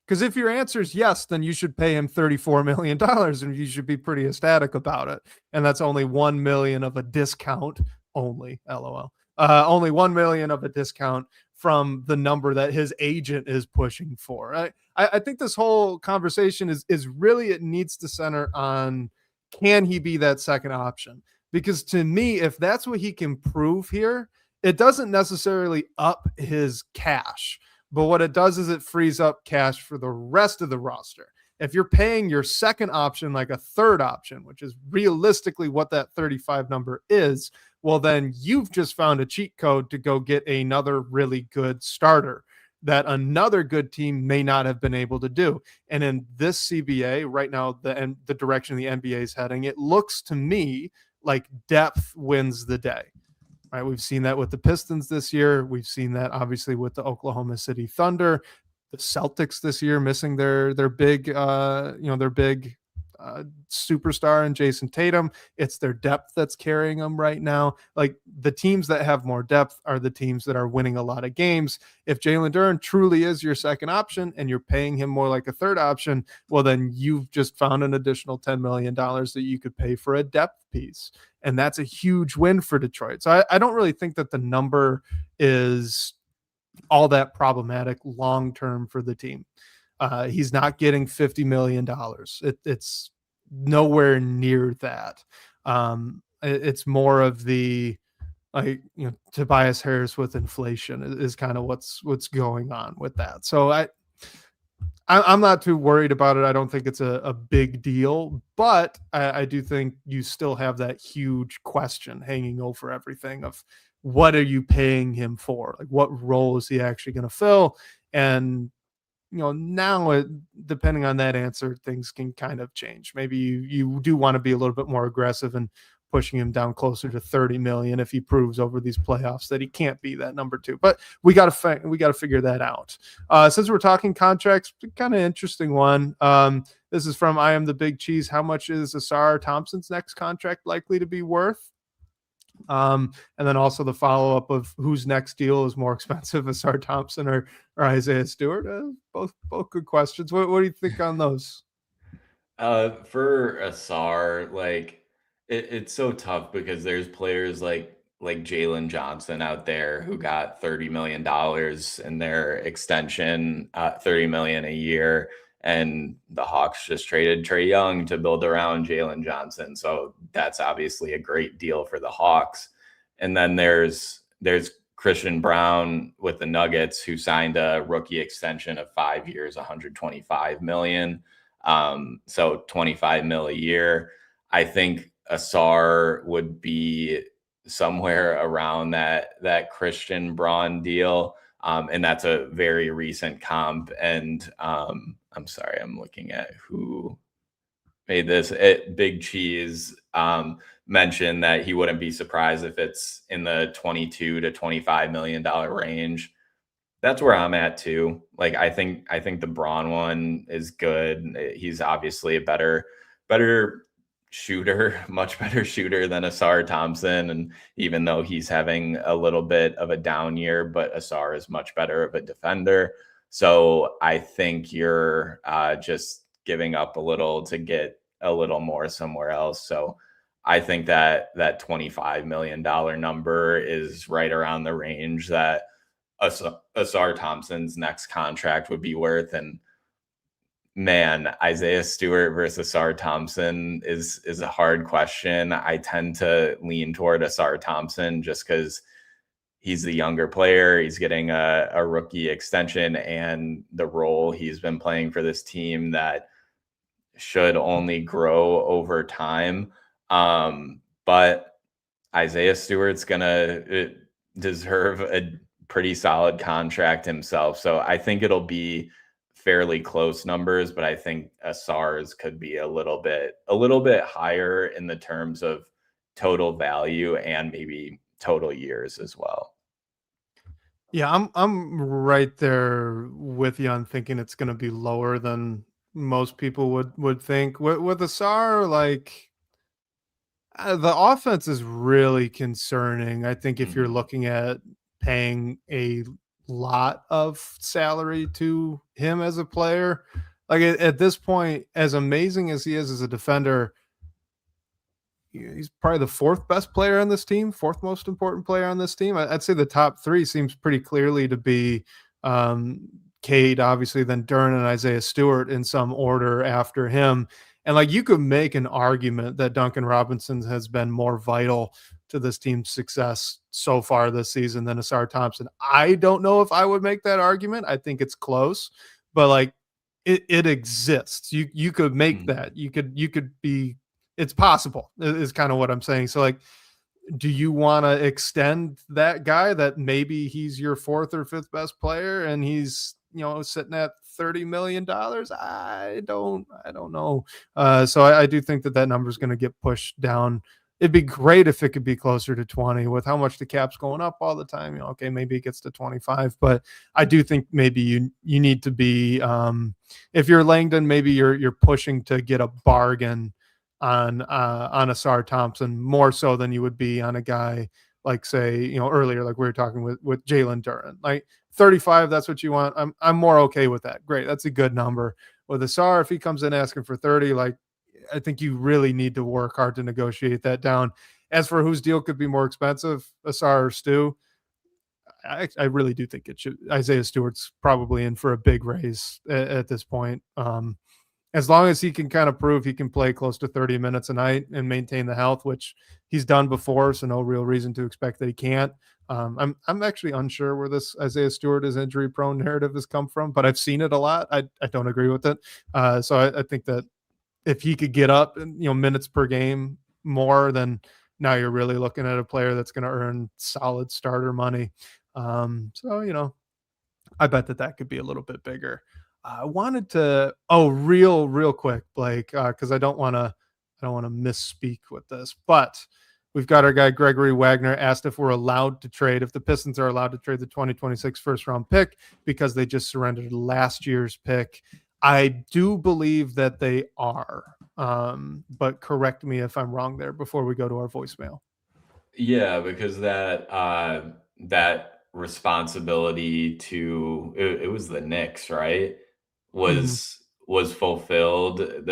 Because if your answer is yes, then you should pay him $34 million and you should be pretty ecstatic about it. And that's only $1 million of a discount only, LOL. Only $1 million of a discount from the number that his agent is pushing for. I think this whole conversation is really, it needs to center on, can he be that second option? Because to me, if that's what he can prove here, it doesn't necessarily up his cash, but what it does is it frees up cash for the rest of the roster. If you're paying your second option like a third option, which is realistically what that 35 number is, well, then you've just found a cheat code to go get another really good starter that another good team may not have been able to do. And in this CBA right now, the direction the NBA is heading, it looks to me like depth wins the day. Right? We've seen that with the Pistons this year. We've seen that obviously with the Oklahoma City Thunder. The Celtics this year missing their big superstar in Jason Tatum. It's their depth that's carrying them right now. Like the teams that have more depth are the teams that are winning a lot of games. If Jalen Duren truly is your second option and you're paying him more like a third option, well, then you've just found an additional $10 million that you could pay for a depth piece. And that's a huge win for Detroit. So I don't really think that the number is all that problematic long-term for the team. He's not getting $50 million. It's nowhere near that. It's more of the, Tobias Harris with inflation is kind of what's going on with that. So I'm not too worried about it. I don't think it's a big deal, but I do think you still have that huge question hanging over everything of, what are you paying him for? Like, what role is he actually going to fill? And, now depending on that answer, things can kind of change. Maybe you do want to be a little bit more aggressive and pushing him down closer to 30 million if he proves over these playoffs that he can't be that number two. But we got to figure that out. Since we're talking contracts, kind of interesting one. This is from I Am the Big Cheese. How much is Asar Thompson's next contract likely to be worth? And then also the follow-up of whose next deal is more expensive, Asar Thompson or Isaiah Stewart. Both good questions. What do you think on those? For Asar, like it's so tough because there's players like Jalen Johnson out there who got $30 million in their extension, $30 million a year. And the Hawks just traded Trae Young to build around Jalen Johnson. So that's obviously a great deal for the Hawks. And then there's Christian Brown with the Nuggets, who signed a rookie extension of 5 years, 125 million. So 25 mil a year. I think Asar would be somewhere around that Christian Braun deal. And that's a very recent comp. And I'm sorry, I'm looking at who made this. Big Cheese mentioned that he wouldn't be surprised if it's in the 22 to 25 million dollar range. That's where I'm at too. Like I think the Braun one is good. He's obviously a better shooter, much better shooter than Asar Thompson. And even though he's having a little bit of a down year, but Asar is much better of a defender. So I think you're just giving up a little to get a little more somewhere else. So I think that $25 million number is right around the range that Asar Thompson's next contract would be worth. And man, Isaiah Stewart versus Asar Thompson is a hard question. I tend to lean toward Asar Thompson just because he's the younger player. He's getting a rookie extension, and the role he's been playing for this team that should only grow over time. But Isaiah Stewart's gonna deserve a pretty solid contract himself. So I think it'll be fairly close numbers, but I think Asar's could be a little bit higher in the terms of total value and maybe total years as well. Yeah, I'm right there with you on thinking it's going to be lower than most people would think. With Asar, like the offense is really concerning. I think if you're looking at paying a lot of salary to him as a player, like at this point, as amazing as he is as a defender, he's probably the fourth best player on this team, fourth most important player on this team. I'd say the top three seems pretty clearly to be Cade, obviously, then Duren and Isaiah Stewart in some order after him. And like you could make an argument that Duncan Robinson has been more vital to this team's success so far this season than Asar Thompson. I don't know if I would make that argument. I think it's close, but like it exists. You could make that. You could be. It's possible. Is kind of what I'm saying. So like, do you want to extend that guy that maybe he's your fourth or fifth best player and he's sitting at $30 million? I don't know. So I do think that number is going to get pushed down. It'd be great if it could be closer to 20 with how much the cap's going up all the time. Okay, maybe it gets to 25, but I do think maybe you need to be, if you're Langdon, maybe you're pushing to get a bargain on Asar Thompson more so than you would be on a guy like, say, earlier, like we were talking with Jalen Duren, like 35. That's what you want. I'm more okay with that. Great. That's a good number. With Asar, if he comes in asking for 30, like I think you really need to work hard to negotiate that down. As for whose deal could be more expensive, Asar or Stu, I really do think it should. Isaiah Stewart's probably in for a big raise at this point. As long as he can kind of prove he can play close to 30 minutes a night and maintain the health, which he's done before, so no real reason to expect that he can't. I'm actually unsure where this Isaiah Stewart is injury prone narrative has come from, but I've seen it a lot. I don't agree with it. So I think that if he could get up, minutes per game more, then now you're really looking at a player that's going to earn solid starter money. So I bet that could be a little bit bigger. I wanted to real quick, Blake, because I don't want to misspeak with this, but we've got our guy Gregory Wagner asked if we're allowed to trade, if the Pistons are allowed to trade the 2026 first round pick because they just surrendered last year's pick. I do believe that they are, but correct me if I'm wrong there before we go to our voicemail. Yeah, because that responsibility to it was the Knicks, right? Was fulfilled.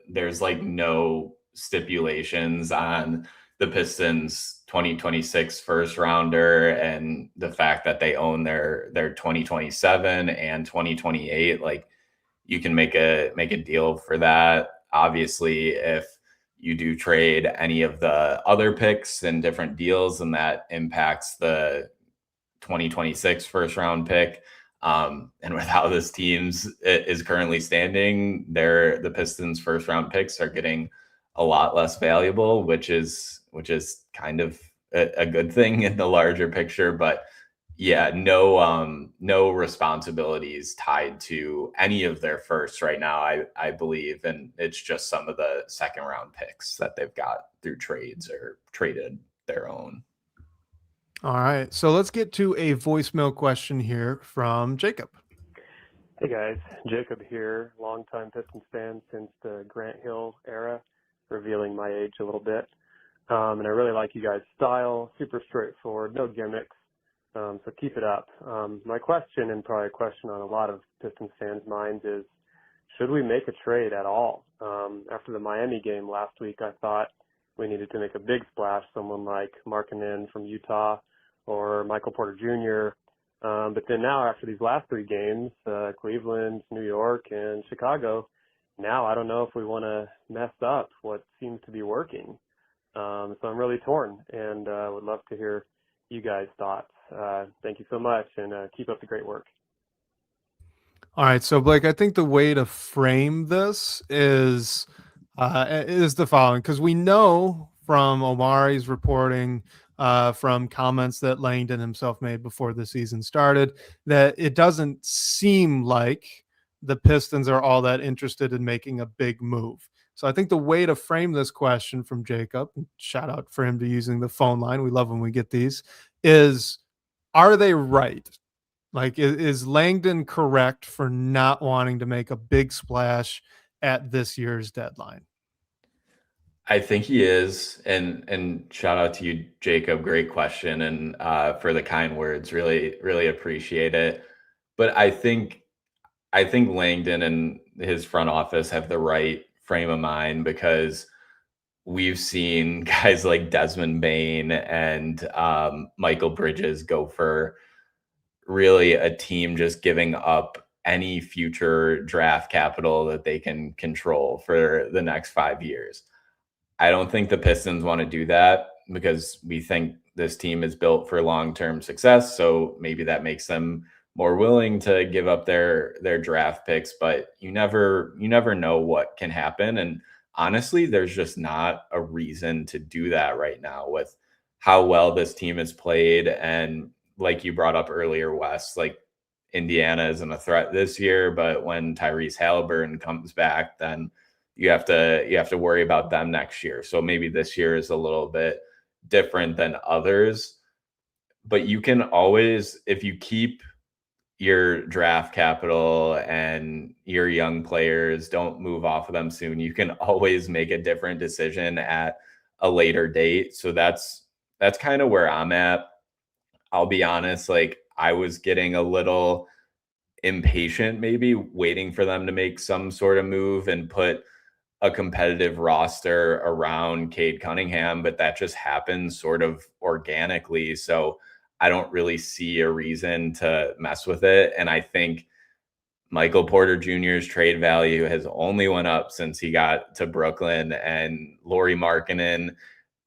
There's like no stipulations on the Pistons 2026 first rounder and the fact that they own their 2027 and 2028. Like you can make a deal for that. Obviously, if you do trade any of the other picks and different deals, and that impacts the 2026 first round pick. And with how this team's is currently standing, the Pistons first round picks are getting a lot less valuable, which is kind of a good thing in the larger picture. But yeah, no responsibilities tied to any of their firsts right now, I believe. And it's just some of the second round picks that they've got through trades or traded their own. All right. So let's get to a voicemail question here from Jacob. Hey guys, Jacob here, longtime Pistons fan since the Grant Hill era, revealing my age a little bit. And I really like you guys' style, super straightforward, no gimmicks. So keep it up. My question, and probably a question on a lot of Pistons fans' minds, is should we make a trade at all? After the Miami game last week, I thought we needed to make a big splash, someone like Markkanen from Utah or Michael Porter Jr., but then now after these last three games, Cleveland, New York, and Chicago, now I don't know if we want to mess up what seems to be working. So I'm really torn and would love to hear you guys' thoughts. Thank you so much, and keep up the great work. All right, so Blake, I think the way to frame this is the following, because we know from Omari's reporting, from comments that Langdon himself made before the season started, that it doesn't seem like the Pistons are all that interested in making a big move. So I think the way to frame this question from Jacob, shout out for him to using the phone line, we love when we get these, is are they right? Like, is Langdon correct for not wanting to make a big splash at this year's deadline? I think he is, and shout out to you, Jacob. Great question, and for the kind words. Really appreciate it. But I think Langdon and his front office have the right frame of mind, because we've seen guys like Desmond Bane and Michael Bridges go for really a team just giving up any future draft capital that they can control for the next 5 years. I don't think the Pistons want to do that, because we think this team is built for long-term success. So maybe that makes them more willing to give up their draft picks, but you never know what can happen. And honestly, there's just not a reason to do that right now with how well this team has played. And like you brought up earlier, Wes, like Indiana isn't a threat this year, but when Tyrese Halliburton comes back, then you have to worry about them next year. So maybe this year is a little bit different than others, but you can always, if you keep your draft capital and your young players, don't move off of them soon, you can always make a different decision at a later date. So that's kind of where I'm at. I'll be honest, like I was getting a little impatient, maybe waiting for them to make some sort of move and put a competitive roster around Cade Cunningham, but that just happens sort of organically. So I don't really see a reason to mess with it. And I think Michael Porter Jr.'s trade value has only went up since he got to Brooklyn, and Lauri Markkanen.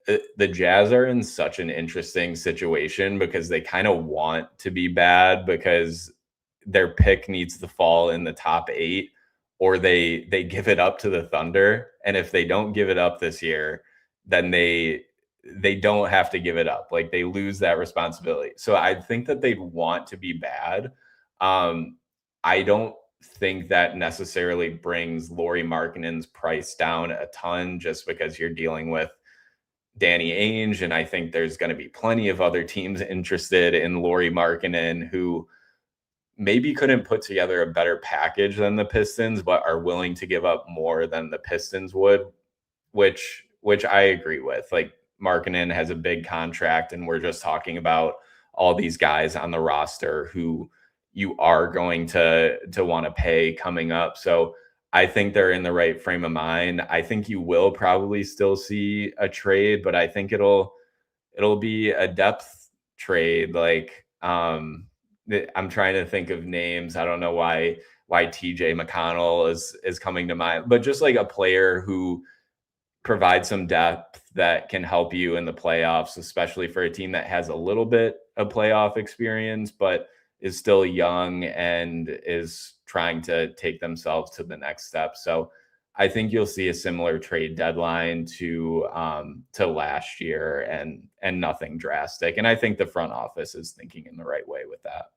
The Jazz are in such an interesting situation because they kind of want to be bad, because their pick needs to fall in the top 8, or they give it up to the Thunder. And if they don't give it up this year, then they don't have to give it up. Like, they lose that responsibility. So I think that they'd want to be bad. I don't think that necessarily brings Lauri Markkanen's price down a ton, just because you're dealing with Danny Ainge. And I think there's going to be plenty of other teams interested in Lauri Markkanen who maybe couldn't put together a better package than the Pistons, but are willing to give up more than the Pistons would, which I agree with. Like, Markkanen has a big contract, and we're just talking about all these guys on the roster who you are going to want to pay coming up. So I think they're in the right frame of mind. I think you will probably still see a trade, but I think it'll be a depth trade. Like, I'm trying to think of names. I don't know why TJ McConnell is coming to mind, but just like a player who provides some depth that can help you in the playoffs, especially for a team that has a little bit a playoff experience, but is still young and is trying to take themselves to the next step. So I think you'll see a similar trade deadline to last year, and nothing drastic. And I think the front office is thinking in the right way with that.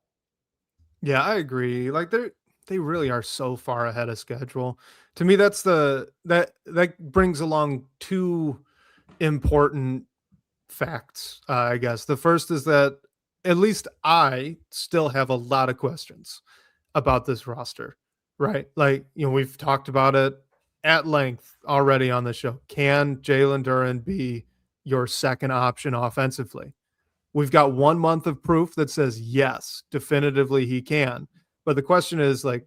Yeah, I agree. Like they really are so far ahead of schedule. To me, that brings along two important facts, I guess. The first is that at least I still have a lot of questions about this roster, right? Like, we've talked about it at length already on the show. Can Jalen Duren be your second option offensively? We've got 1 month of proof that says yes, definitively he can. But the question is, like,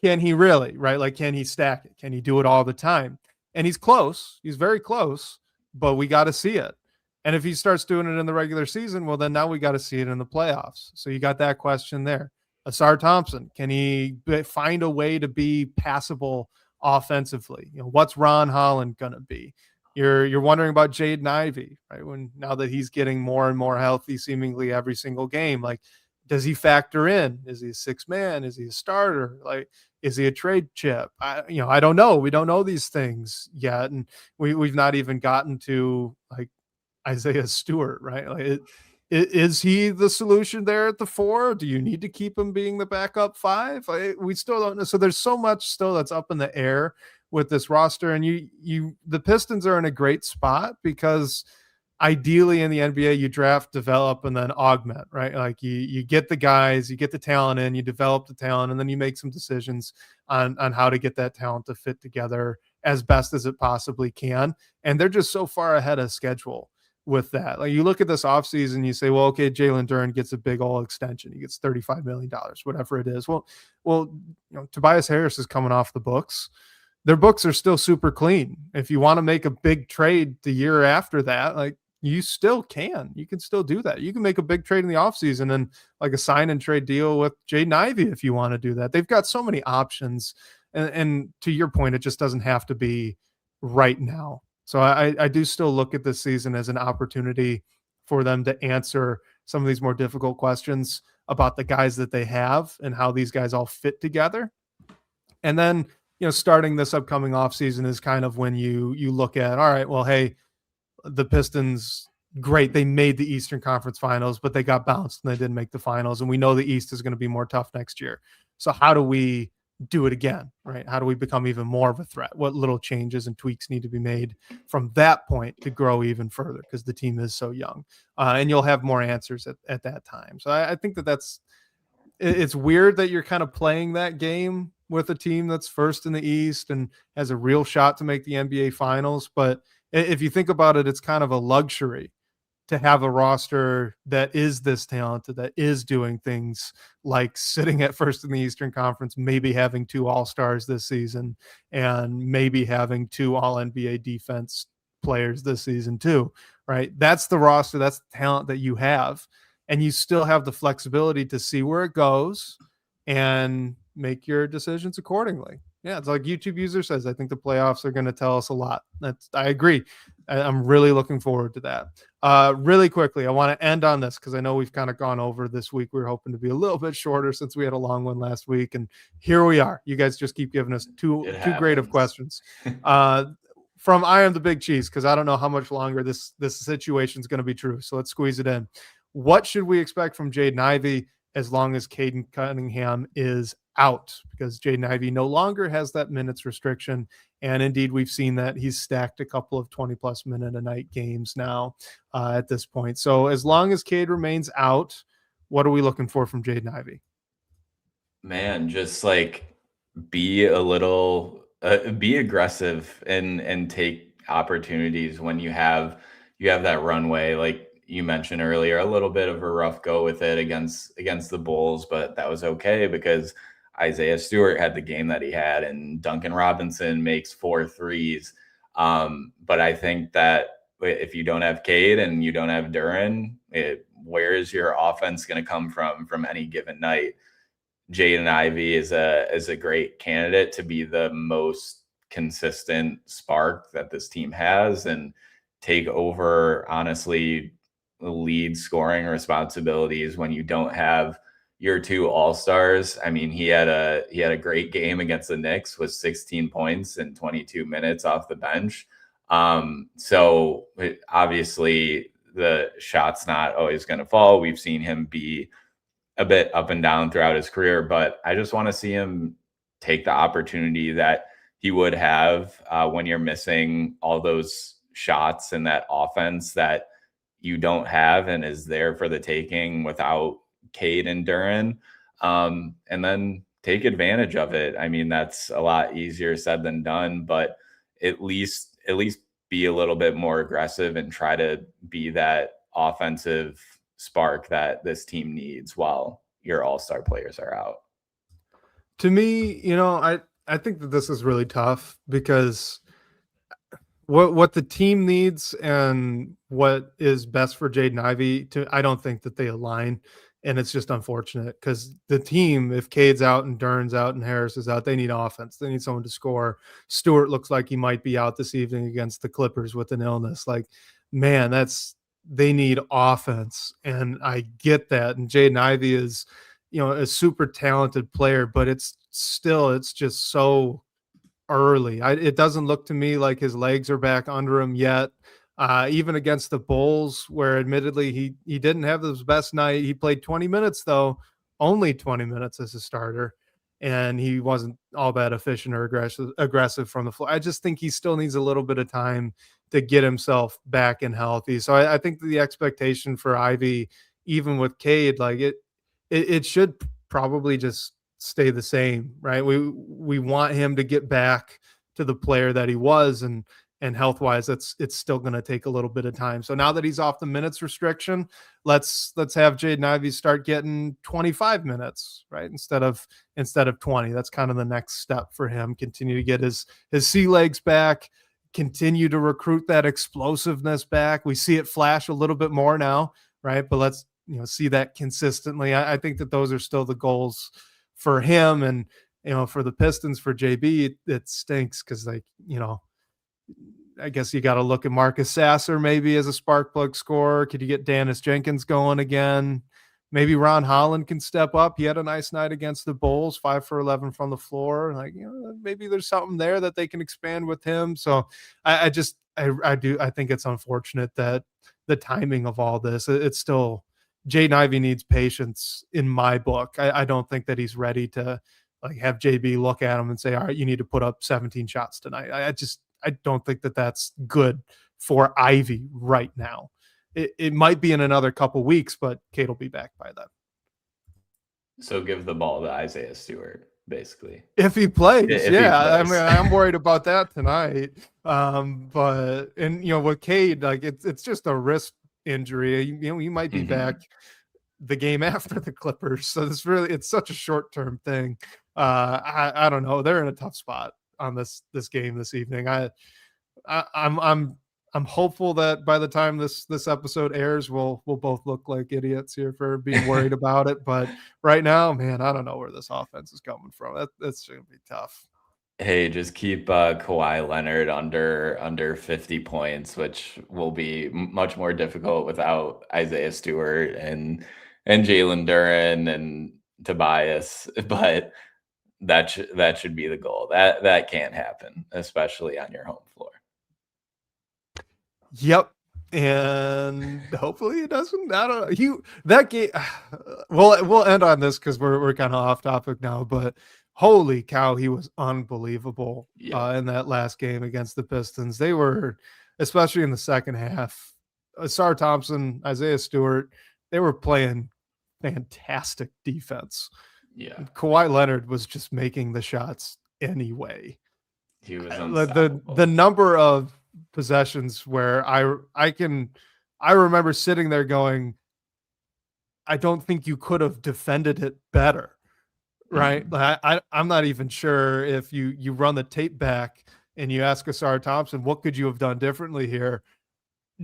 can he really, right? Like, can he stack it? Can he do it all the time? And he's close. He's very close, but we got to see it. And if he starts doing it in the regular season, well, then now we got to see it in the playoffs. So you got that question there. Asar Thompson, can he find a way to be passable offensively? What's Ron Holland going to be? You're wondering about Jaden Ivey, right? Now that he's getting more and more healthy seemingly every single game, like, does he factor in? Is he a sixth man? Is he a starter? Like, is he a trade chip? I don't know. We don't know these things yet. And we've not even gotten to, like, Isaiah Stewart, right? Like, is he the solution there at the 4? Do you need to keep him being the backup 5? We still don't know. So there's so much still that's up in the air with this roster. And the Pistons are in a great spot because ideally in the NBA, you draft, develop, and then augment, right? Like you get the guys, you get the talent in, you develop the talent, and then you make some decisions on how to get that talent to fit together as best as it possibly can. And they're just so far ahead of schedule with that. Like, you look at this offseason, you say, well, okay, Jalen Duren gets a big old extension. He gets $35 million, whatever it is. Well, Tobias Harris is coming off the books. Their books are still super clean. If you want to make a big trade the year after that, like, you still can. You can still do that. You can make a big trade in the offseason and like a sign and trade deal with Jaden Ivey if you want to do that. They've got so many options. And to your point, it just doesn't have to be right now. So I do still look at this season as an opportunity for them to answer some of these more difficult questions about the guys that they have and how these guys all fit together. And then, starting this upcoming offseason is kind of when you look at, all right, well, hey, the Pistons, great, they made the Eastern Conference Finals, but they got bounced and they didn't make the finals. And we know the East is going to be more tough next year. So how do we do it again, right? How do we become even more of a threat? What little changes and tweaks need to be made from that point to grow even further? Because the team is so young, and you'll have more answers at that time. So I think it's weird that you're kind of playing that game with a team that's first in the East and has a real shot to make the NBA Finals. But if you think about it, it's kind of a luxury to have a roster that is this talented, that is doing things like sitting at first in the Eastern Conference, maybe having 2 All-Stars this season, and maybe having 2 All-NBA defense players this season too, right? That's the roster, that's the talent that you have, and you still have the flexibility to see where it goes and make your decisions accordingly. Yeah, it's like YouTube user says, I think the playoffs are going to tell us a lot. I agree. I'm really looking forward to that. Really quickly, I want to end on this because I know we've kind of gone over this week. We were hoping to be a little bit shorter since we had a long one last week, and here we are. You guys just keep giving us too great of questions. From I Am the Big Cheese, because I don't know how much longer this situation is going to be true. So let's squeeze it in. What should we expect from Jaden Ivey as long as Caden Cunningham is out? Because Jaden Ivey no longer has that minutes restriction. And indeed, we've seen that he's stacked a couple of 20-plus minute a night games now at this point. So as long as Cade remains out, what are we looking for from Jaden Ivey? Man, just like be a little be aggressive and take opportunities when you have that runway. Like you mentioned earlier, a little bit of a rough go with it against the Bulls, but that was okay because Isaiah Stewart had the game that he had, and Duncan Robinson makes 4 threes. But I think that if you don't have Cade and you don't have Duren, where is your offense going to come from any given night? Jaden Ivey is a great candidate to be the most consistent spark that this team has and take over, honestly, lead scoring responsibilities when you don't have your two all-stars. I mean, he had a great game against the Knicks with 16 points and 22 minutes off the bench. So obviously the shot's not always going to fall. We've seen him be a bit up and down throughout his career, but I just want to see him take the opportunity that he would have when you're missing all those shots in that offense that you don't have and is there for the taking without Cade and Duren, and then take advantage of it. I mean, that's a lot easier said than done, but at least be a little bit more aggressive and try to be that offensive spark that this team needs while your all-star players are out. To me, I think that this is really tough because what the team needs and what is best for Jaden Ivey, I don't think that they align. And it's just unfortunate because the team, if Cade's out and Duren's out and Harris is out, they need offense. They need someone to score. Stewart looks like he might be out this evening against the Clippers with an illness. Like, man, they need offense. And I get that. And Jaden Ivey is, a super talented player, but it's just so early. It doesn't look to me like his legs are back under him yet. Even against the Bulls, where admittedly he didn't have his best night. He played 20 minutes, though, only 20 minutes as a starter, and he wasn't all that efficient or aggressive from the floor. I just think he still needs a little bit of time to get himself back and healthy. So I think the expectation for Ivy, even with Cade, like it should probably just stay the same, right? We want him to get back to the player that he was, and health-wise, it's still going to take a little bit of time. So now that he's off the minutes restriction, let's have Jaden Ivey start getting 25 minutes, right? Instead of 20. That's kind of the next step for him. Continue to get his sea legs back, continue to recruit that explosiveness back. We see it flash a little bit more now, right? But let's see that consistently. I think that those are still the goals for him, and for the Pistons, for JB, it stinks because I guess you got to look at Marcus Sasser maybe as a spark plug scorer. Could you get Dennis Jenkins going again? Maybe Ron Holland can step up. He had a nice night against the Bulls, 5 for 11 from the floor. Maybe there's something there that they can expand with him. So I think it's unfortunate that the timing of all this, it's still Jaden Ivey needs patience in my book. I don't think that he's ready to have JB look at him and say, all right, you need to put up 17 shots tonight. I don't think that that's good for Ivy right now. It might be in another couple weeks, but Cade will be back by then. So give the ball to Isaiah Stewart, basically. If he plays, if he plays. I mean, I'm worried about that tonight. But with Cade, it's just a wrist injury. He might be back the game after the Clippers. So it's such a short-term thing. I don't know. They're in a tough spot on this game this evening. I'm hopeful that by the time this episode airs, we'll both look like idiots here for being worried about it. But right now, man, I don't know where this offense is coming from. That's going to be tough. Hey, just keep Kawhi Leonard under 50 points, which will be much more difficult without Isaiah Stewart and Jalen Duren and Tobias, but that should be the goal. That can't happen, especially on your home floor. Yep. And hopefully it doesn't. I don't know. That game. We'll end on this because we're kind of off topic now. But holy cow, he was unbelievable in that last game against the Pistons. They were, especially in the second half, Asar Thompson, Isaiah Stewart, they were playing fantastic defense. Yeah, Kawhi Leonard was just making the shots anyway. He was unstoppable. The number of possessions where I remember sitting there going, I don't think you could have defended it better, right? Mm-hmm. I'm not even sure if you run the tape back and you ask Asar Thompson, what could you have done differently here?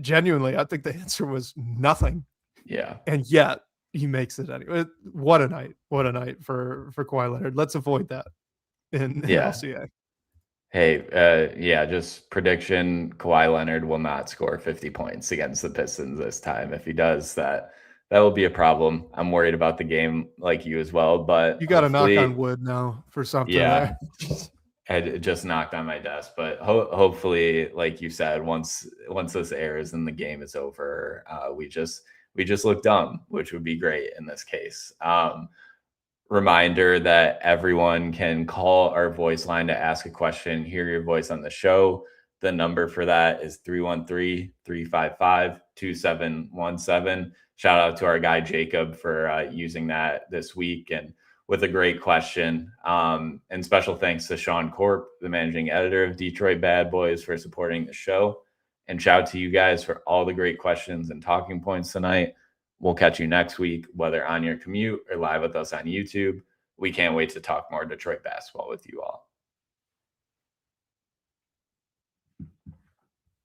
Genuinely, I think the answer was nothing. Yeah. And yet he makes it anyway. What a night for Kawhi Leonard. Let's avoid that in LCA. Hey, yeah, just prediction: Kawhi Leonard will not score 50 points against the Pistons this time. If he does, that will be a problem. I'm worried about the game like you as well, but You got to knock on hopefully, wood now for something yeah, there. I just knocked on my desk, but hopefully, like you said, once this airs and the game is over, we just look dumb, which would be great in this case. Reminder that everyone can call our voice line to ask a question, hear your voice on the show. The number for that is 313-355-2717. Shout out to our guy Jacob for using that this week and with a great question. And special thanks to Sean Corp, the managing editor of Detroit Bad Boys, for supporting the show. And shout out to you guys for all the great questions and talking points tonight. We'll catch you next week, whether on your commute or live with us on YouTube. We can't wait to talk more Detroit basketball with you all.